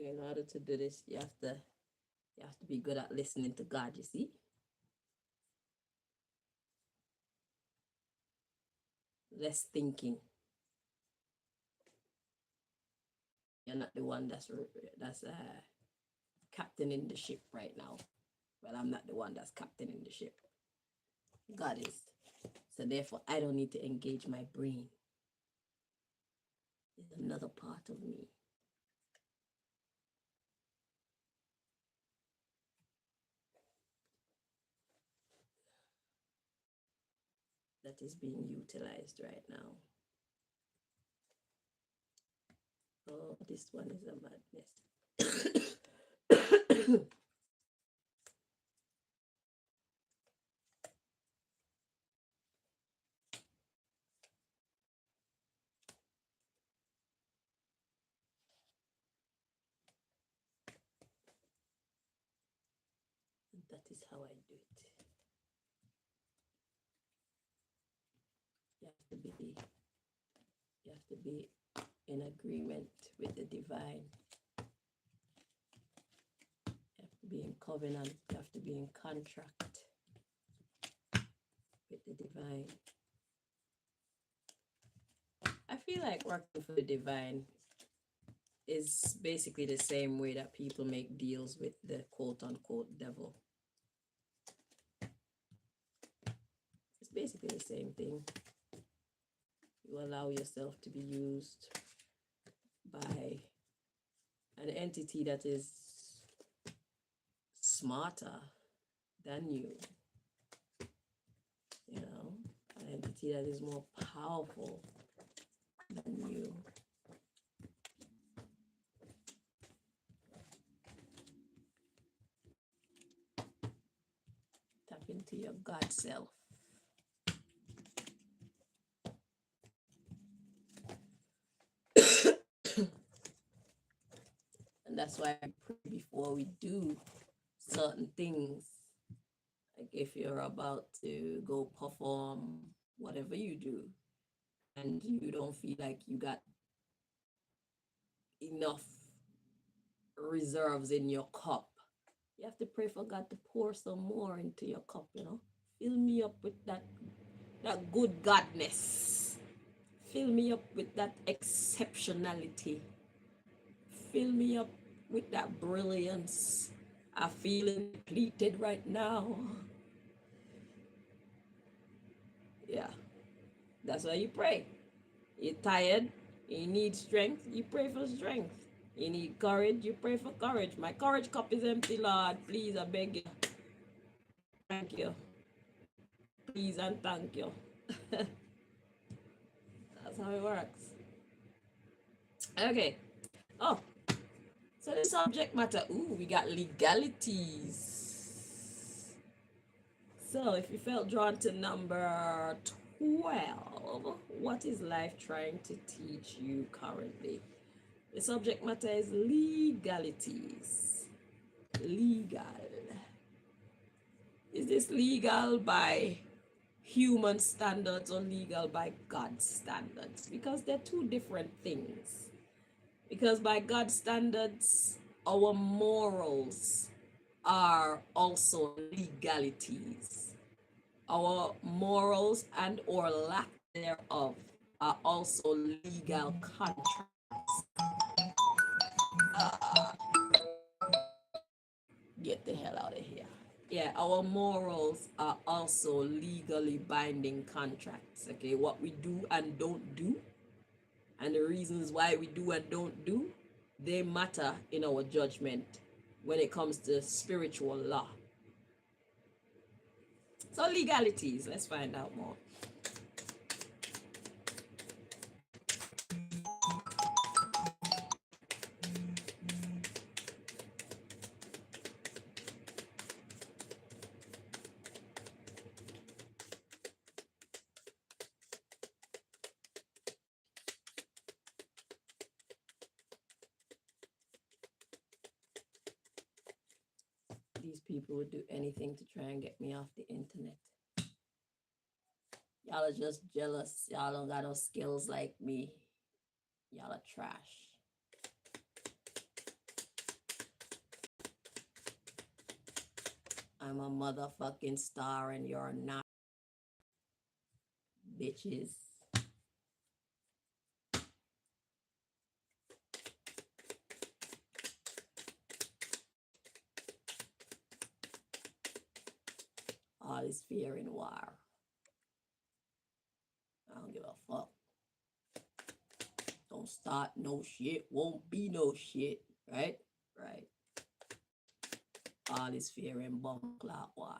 So in order to do this, you have to be good at listening to God, you see? Less thinking. You're not the one that's captaining the ship right now. Well, I'm not the one that's captaining the ship. God is. So therefore, I don't need to engage my brain. It's another part of me. That is being utilized right now. Oh, this one is a madness. That is how I do it. You have to be in agreement with the divine. You have to be in covenant. You have to be in contract with the divine. I feel like working for the divine is basically the same way that people make deals with the quote unquote devil. It's basically the same thing. You allow yourself to be used by an entity that is smarter than you, an entity that is more powerful than you. Tap into your God self. And that's why I pray before we do certain things. Like if you're about to go perform whatever you do and you don't feel like you got enough reserves in your cup, you have to pray for God to pour some more into your cup, Fill me up with that good godness. Fill me up with that exceptionality. Fill me up with that brilliance. I feel depleted right now. Yeah, that's why you pray. You're tired, you need strength, you pray for strength. You need courage, you pray for courage. My courage cup is empty, Lord. Please, I beg you. Thank you. Please and thank you. That's how it works. Okay. Oh, so the subject matter. Ooh, we got legalities. So if you felt drawn to number 12, what is life trying to teach you currently? The subject matter is legalities. Legal. Is this legal by human standards or legal by God's standards? Because they're two different things. Because by God's standards, our morals are also legalities. Our morals and or lack thereof are also legal contracts. Get the hell out of here. Yeah, our morals are also legally binding contracts. Okay, what we do and don't do, and the reasons why we do and don't do, they matter in our judgment when it comes to spiritual law. So legalities, let's find out more. These people would do anything to try and get me off the internet. Y'all are just jealous. Y'all don't got no skills like me. Y'all are trash. I'm a motherfucking star and you're not. Bitches. All this fear and war. I don't give a fuck. Don't start no shit, won't be no shit. Right? Right. All this fear and bomb clock war.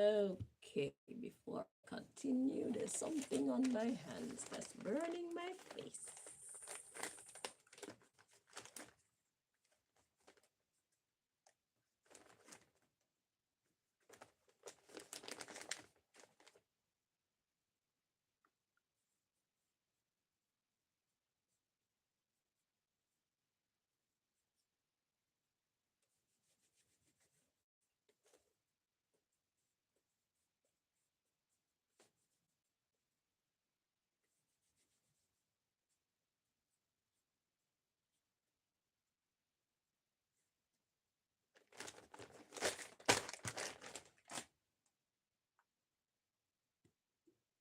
Okay, before I continue, there's something on my hands that's burning my face.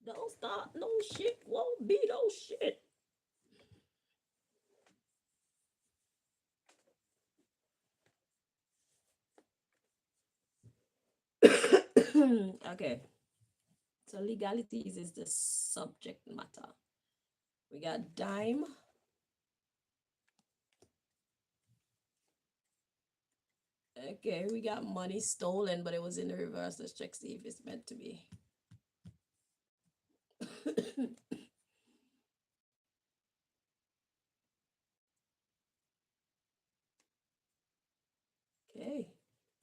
Don't start no shit, won't be no shit. Okay, so legalities is the subject matter. We got dime. Okay, we got money stolen, but it was in the reverse. Let's check, see if it's meant to be. Okay,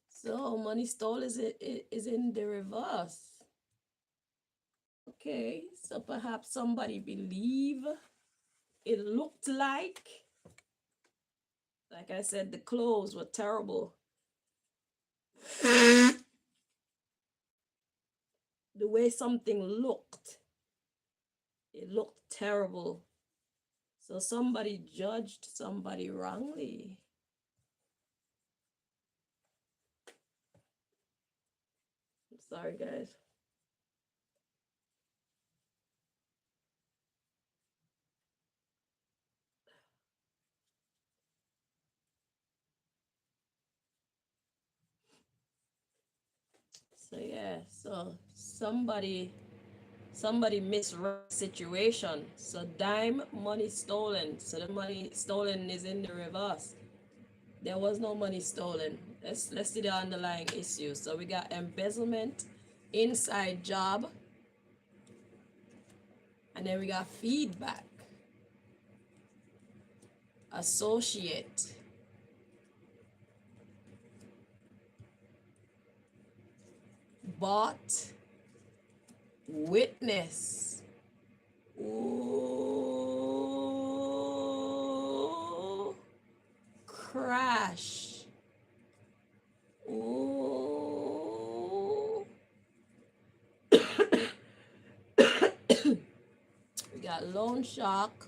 so money stolen is in the reverse. Okay, so perhaps somebody believe it looked like I said, the clothes were terrible. The way something looked, it looked terrible. So somebody judged somebody wrongly. I'm sorry, guys. So yeah, so somebody misread the situation. So dime, money stolen. So the money stolen is in the reverse. There was no money stolen. Let's see the underlying issue. So we got embezzlement, inside job, and then we got feedback, associate, bought witness. Ooh, crash. Ooh. We got loan shark,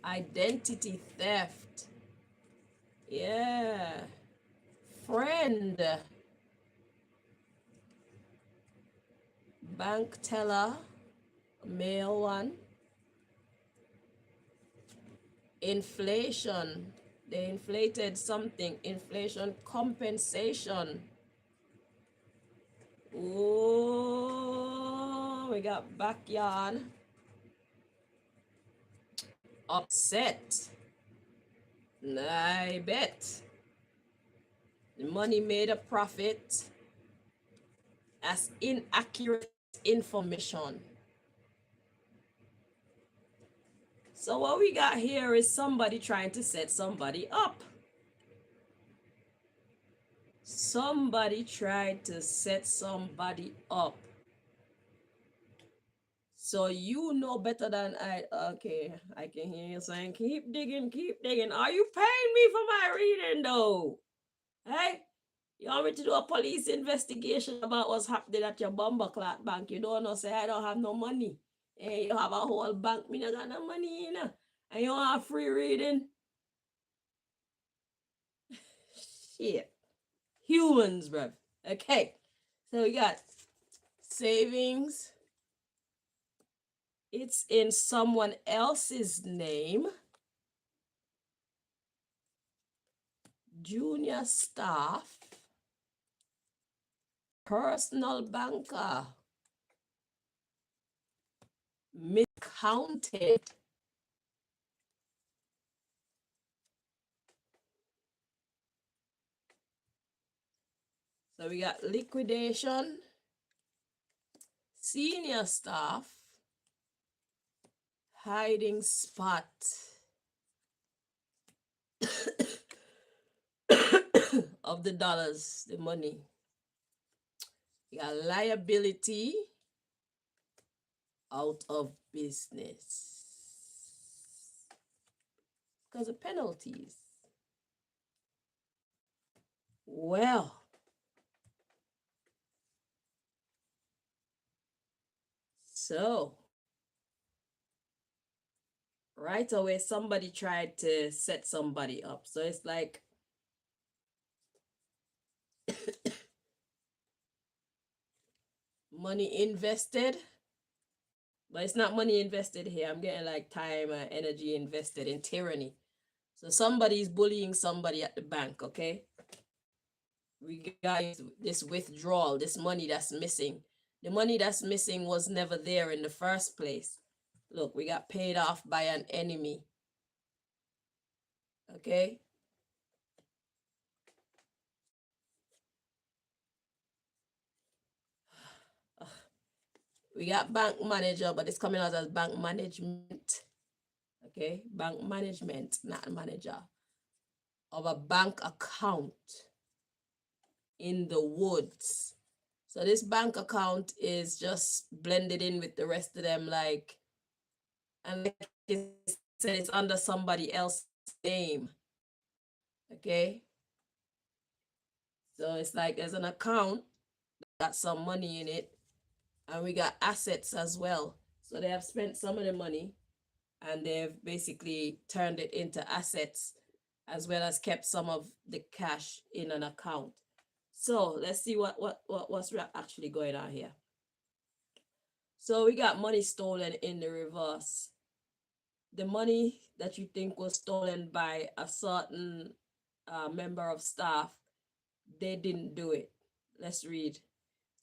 identity theft. Yeah. Friend, bank teller, male one. Inflation, they inflated something. Inflation compensation. Oh, we got backyard. Upset. I bet. The money made a profit as inaccurate information. So what we got here is somebody trying to set somebody up. Somebody tried to set somebody up. So you know better than I. Okay, I can hear you saying, keep digging, keep digging. Are you paying me for my reading though? Hey, you want me to do a police investigation about what's happening at your Bumbleclot bank? You don't know, say I don't have no money. Hey, you have a whole bank, me not got no money, you know. And you want free reading? Shit. Humans, bruv. Okay. So we got savings. It's in someone else's name. Junior staff. Personal banker. Miscounted. So we got liquidation. Senior staff. Hiding spot. Of the dollars, the money. You got liability, out of business because of penalties. Well, so right away somebody tried to set somebody up. So it's like money invested, but it's not money invested here. I'm getting like time and energy invested in tyranny. So somebody's bullying somebody at the bank, okay? We got this withdrawal, this money that's missing. The money that's missing was never there in the first place. Look, we got paid off by an enemy. Okay? We got bank manager, but it's coming out as bank management. Okay? Bank management, not manager. Of a bank account in the woods. So this bank account is just blended in with the rest of them, like, and like it said, it's under somebody else's name. Okay? So it's like there's an account, got some money in it, and we got assets as well. So they have spent some of the money and they've basically turned it into assets as well as kept some of the cash in an account. So let's see what's actually going on here. So we got money stolen in the reverse. The money that you think was stolen by a certain member of staff, they didn't do it. Let's read.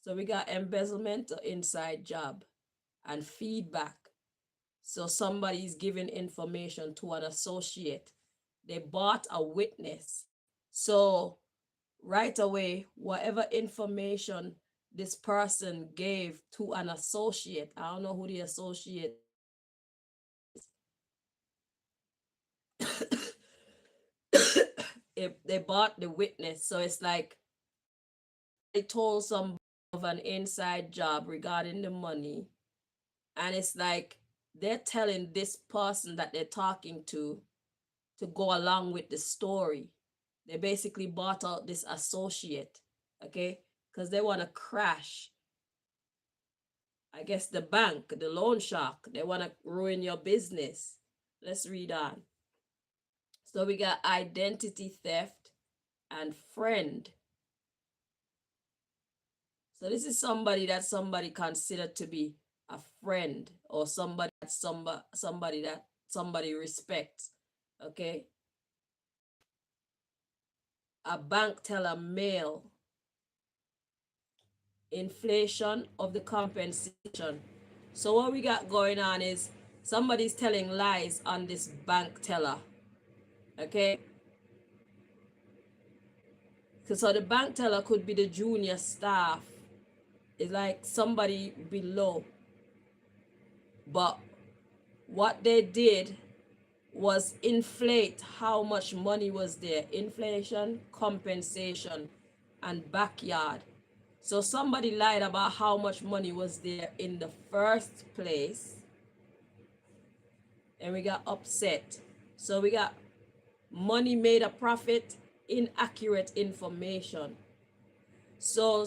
So we got embezzlement, inside job, and feedback. So somebody's giving information to an associate. They bought a witness. So right away, whatever information this person gave to an associate, I don't know who the associate is. If they bought the witness. So it's like told some of an inside job regarding the money, and it's like they're telling this person that they're talking to go along with the story. They basically bought out this associate, okay, because they want to crash, I guess, the bank, the loan shark. They want to ruin your business. Let's read on. So we got identity theft and friend. So this is somebody that somebody considered to be a friend, or somebody that somebody respects. Okay. A bank teller mail. Inflation of the compensation. So what we got going on is somebody's telling lies on this bank teller. Okay. So the bank teller could be the junior staff. It's like somebody below. But what they did was inflate how much money was there. Inflation, compensation, and backyard. So somebody lied about how much money was there in the first place, and we got upset. So we got money made a profit, inaccurate information. So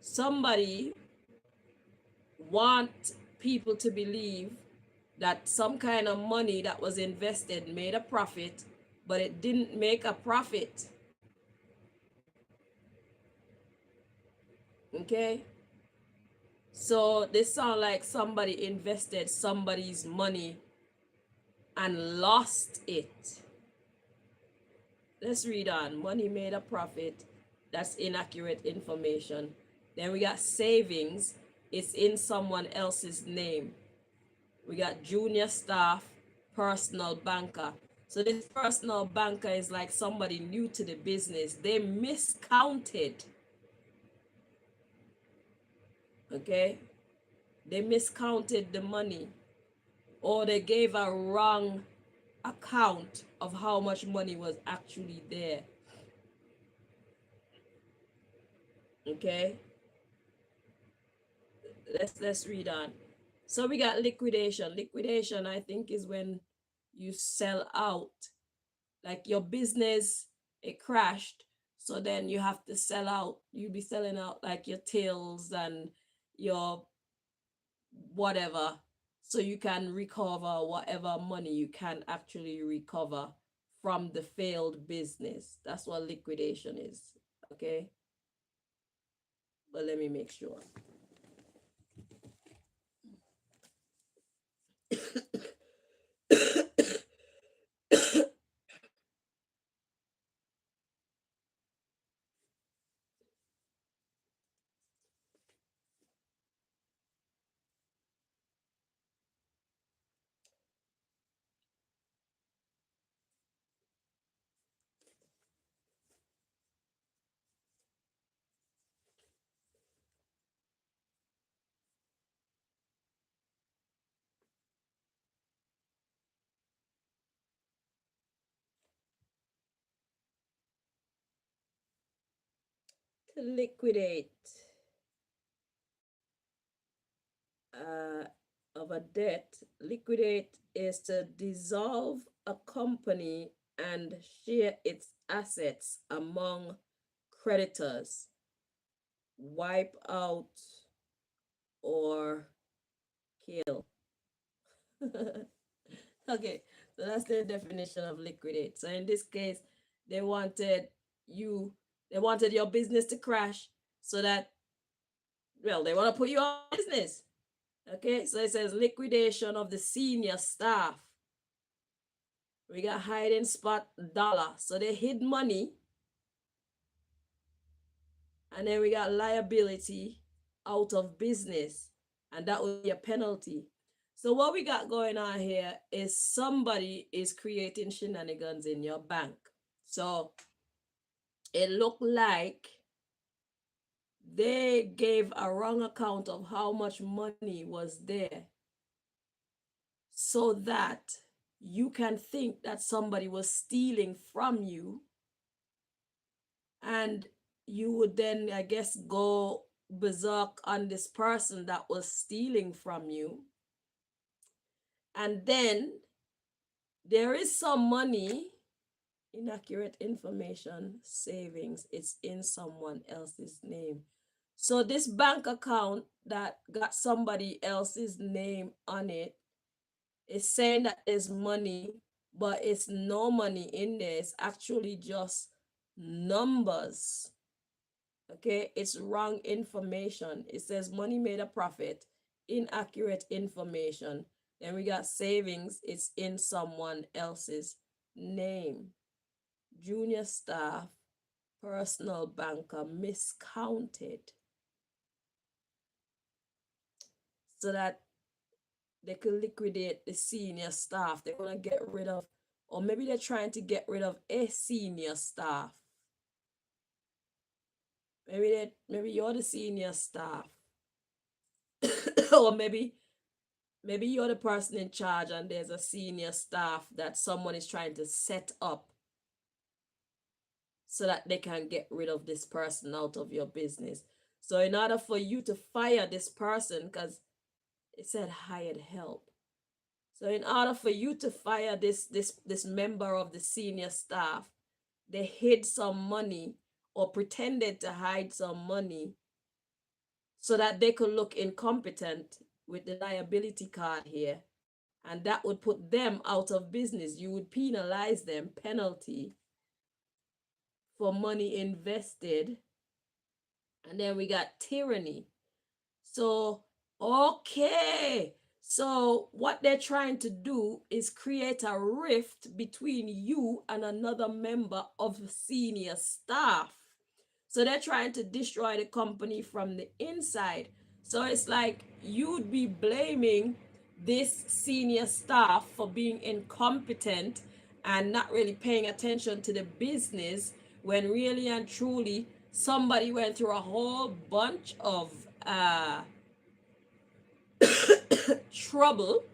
somebody want people to believe that some kind of money that was invested made a profit, but it didn't make a profit. Okay. So this sound like somebody invested somebody's money and lost it. Let's read on. Money made a profit. That's inaccurate information. Then we got savings. It's in someone else's name. We got junior staff, personal banker. So this personal banker is like somebody new to the business. They miscounted. Okay? They miscounted the money, or they gave a wrong account of how much money was actually there. Okay? Let's read on. So we got liquidation. Liquidation, I think, is when you sell out. Like your business, it crashed. So then you have to sell out. You'll be selling out like your tails and your whatever, so you can recover whatever money you can actually recover from the failed business. That's what liquidation is. Okay. But let me make sure. To liquidate of a debt, liquidate is to dissolve a company and share its assets among creditors, wipe out, or kill. Okay, so that's the definition of liquidate. So in this case, they wanted you, they wanted your business to crash so that, well, they want to put you out of business. Okay, so it says liquidation of the senior staff. We got hiding spot dollar. So they hid money. And then we got liability, out of business. And that would be a penalty. So what we got going on here is somebody is creating shenanigans in your bank. So it looked like they gave a wrong account of how much money was there, so that you can think that somebody was stealing from you, and you would then, I guess, go berserk on this person that was stealing from you. And then there is some money, inaccurate information, savings, it's in someone else's name. So this bank account that got somebody else's name on it is saying that there's money, but it's no money in there. It's actually just numbers. Okay, it's wrong information. It says money made a profit, inaccurate information. Then we got savings, it's in someone else's name. Junior staff, personal banker miscounted so that they could liquidate the senior staff. They're going to get rid of, or maybe they're trying to get rid of a senior staff. Maybe you're the senior staff. Or maybe you're the person in charge and there's a senior staff that someone is trying to set up so that they can get rid of this person out of your business. So in order for you to fire this person, because it said hired help. So in order for you to fire this member of the senior staff, they hid some money or pretended to hide some money so that they could look incompetent with the liability card here. And that would put them out of business. You would penalize them, penalty for money invested. And then we got tyranny. So, okay. So what they're trying to do is create a rift between you and another member of senior staff. So they're trying to destroy the company from the inside. So it's like you'd be blaming this senior staff for being incompetent and not really paying attention to the business, when really and truly somebody went through a whole bunch of trouble.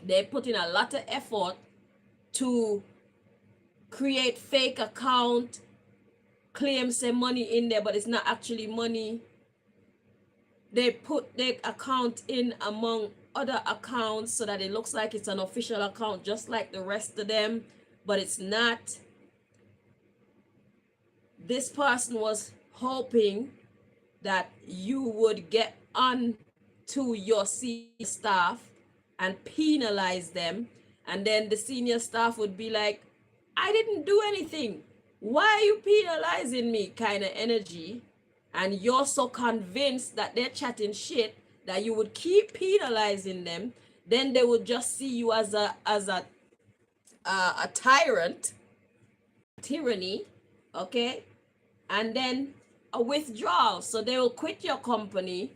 They put in a lot of effort to create fake account, claim say money in there, but it's not actually money. They put their account in among other accounts so that it looks like it's an official account just like the rest of them, but it's not. This person was hoping that you would get on to your senior staff and penalize them, and then the senior staff would be like, I didn't do anything, why are you penalizing me, kind of energy. And you're so convinced that they're chatting shit that you would keep penalizing them. Then they would just see you as a tyrant, tyranny, okay, and then a withdrawal. So they will quit your company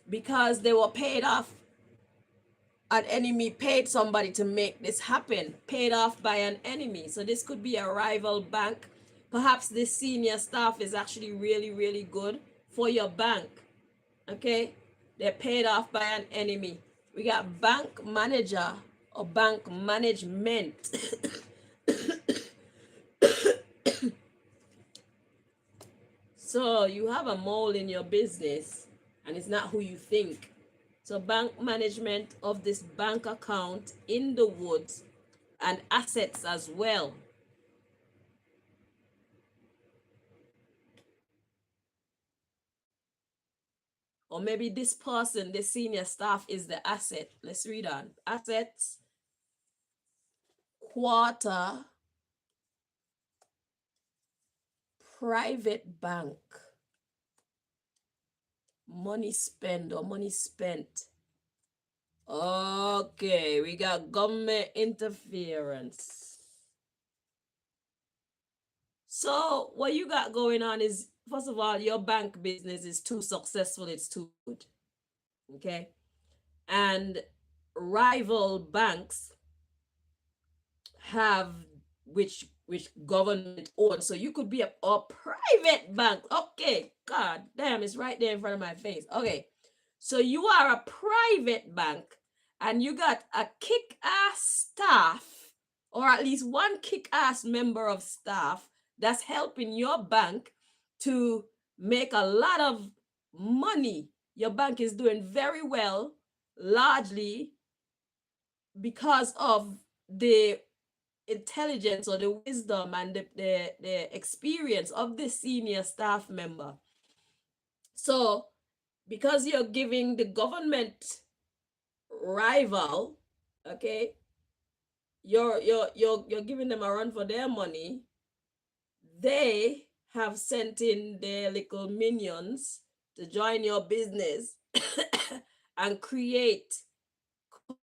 because they were paid off. An enemy paid somebody to make this happen, paid off by an enemy. So this could be a rival bank. Perhaps this senior staff is actually really, really good for your bank. Okay, they're paid off by an enemy. We got bank manager or bank management. So you have a mole in your business and it's not who you think. So bank management of this bank account in the woods and assets as well. Or maybe this person, the senior staff, is the asset. Let's read on. Assets, quarter, private bank, money spent or money spent. Okay, we got government interference. So what you got going on is, first of all, your bank business is too successful, it's too good. Okay. And rival banks have which government owns. So you could be a private bank. Okay, god damn, it's right there in front of my face. Okay, so you are a private bank and you got a kick-ass staff, or at least one kick-ass member of staff that's helping your bank to make a lot of money. Your bank is doing very well, largely because of the intelligence or the wisdom and the experience of the senior staff member. So because you're giving the government rival, okay, you're giving them a run for their money, they have sent in their little minions to join your business and create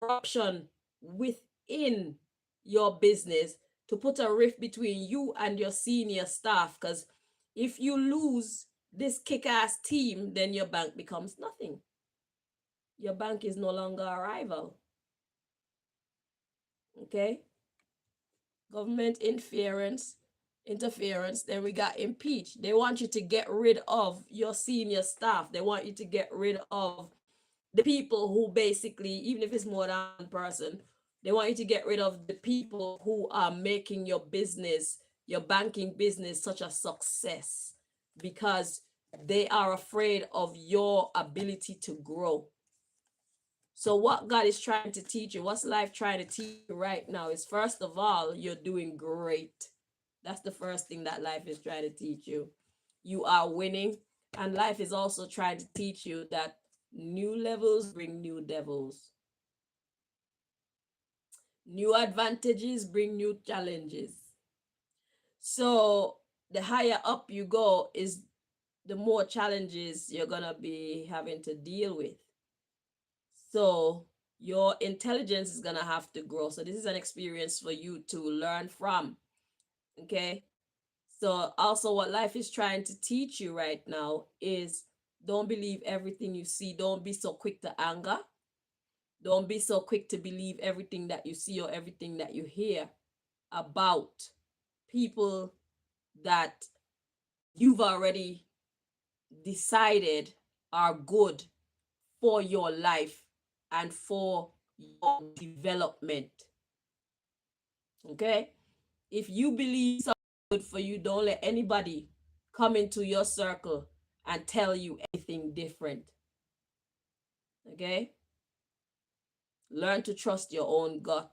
corruption within your business to put a rift between you and your senior staff. Because if you lose this kick-ass team, then your bank becomes nothing. Your bank is no longer a rival. Okay? Government interference, then we got impeached. They want you to get rid of your senior staff. They want you to get rid of the people who basically, even if it's more than one person, they want you to get rid of the people who are making your business, your banking business, such a success, because they are afraid of your ability to grow. So what God is trying to teach you, what's life trying to teach you right now is, first of all, you're doing great. That's the first thing that life is trying to teach you. You are winning. And life is also trying to teach you that new levels bring new devils. New advantages bring new challenges. So the higher up you go is the more challenges you're going to be having to deal with. So your intelligence is going to have to grow. So this is an experience for you to learn from. Okay. So also what life is trying to teach you right now is, don't believe everything you see. Don't be so quick to anger. Don't be so quick to believe everything that you see or everything that you hear about people that you've already decided are good for your life and for your development. Okay? If you believe something good for you, don't let anybody come into your circle and tell you anything different. Okay? Learn to trust your own gut.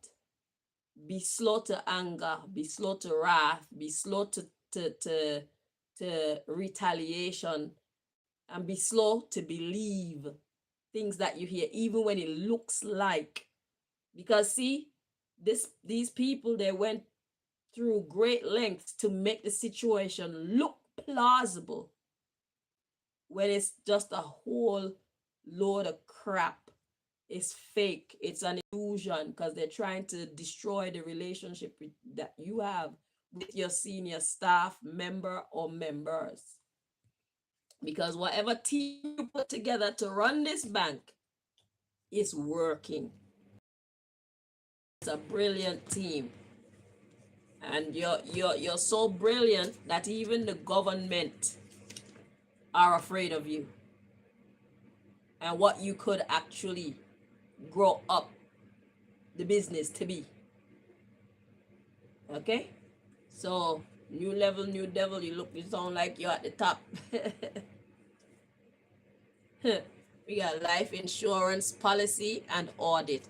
Be slow to anger, be slow to wrath, be slow to retaliation, and be slow to believe things that you hear, even when it looks like. Because see, these people, they went through great lengths to make the situation look plausible when it's just a whole load of crap. It's fake. It's an illusion, because they're trying to destroy the relationship that you have with your senior staff member or members. Because whatever team you put together to run this bank is working. It's a brilliant team. And you're so brilliant that even the government are afraid of you and what you could actually grow up the business to be. Okay? So, new level, new devil, you sound like you're at the top. We got life insurance policy and audit.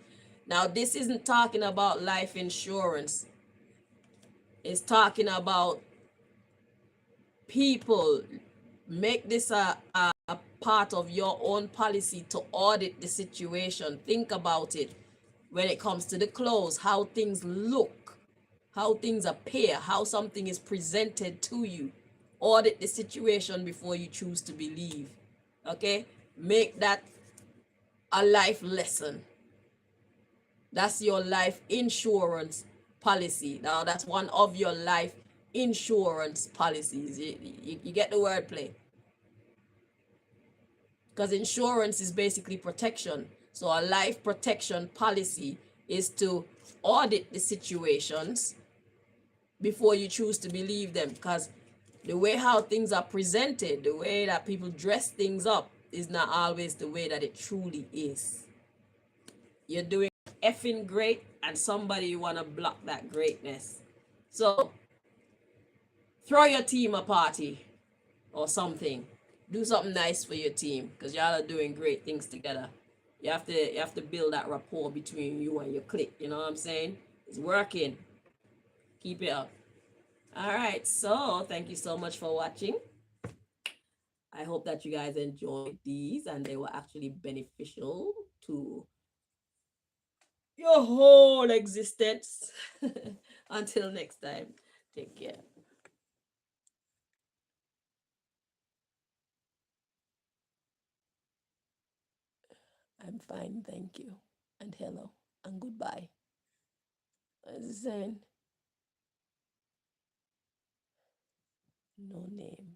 Now, this isn't talking about life insurance. It's talking about people. Make this a part of your own policy to audit the situation. Think about it when it comes to the close, how things look, how things appear, how something is presented to you. Audit the situation before you choose to believe. Okay? Make that a life lesson. That's your life insurance policy. Now, that's one of your life insurance policies. You get the wordplay. Because insurance is basically protection. So a life protection policy is to audit the situations before you choose to believe them. Because the way how things are presented, the way that people dress things up, is not always the way that it truly is. You're doing effing great, and somebody want to block that greatness. So throw your team a party. or something. Do something nice for your team because y'all are doing great things together. You have to build that rapport between you and your clique. You know what I'm saying? It's working. Keep it up. All right. So thank you so much for watching. I hope that you guys enjoyed these and they were actually beneficial to your whole existence. Until next time, take care. I'm fine, thank you. And hello and goodbye. As saying, no name.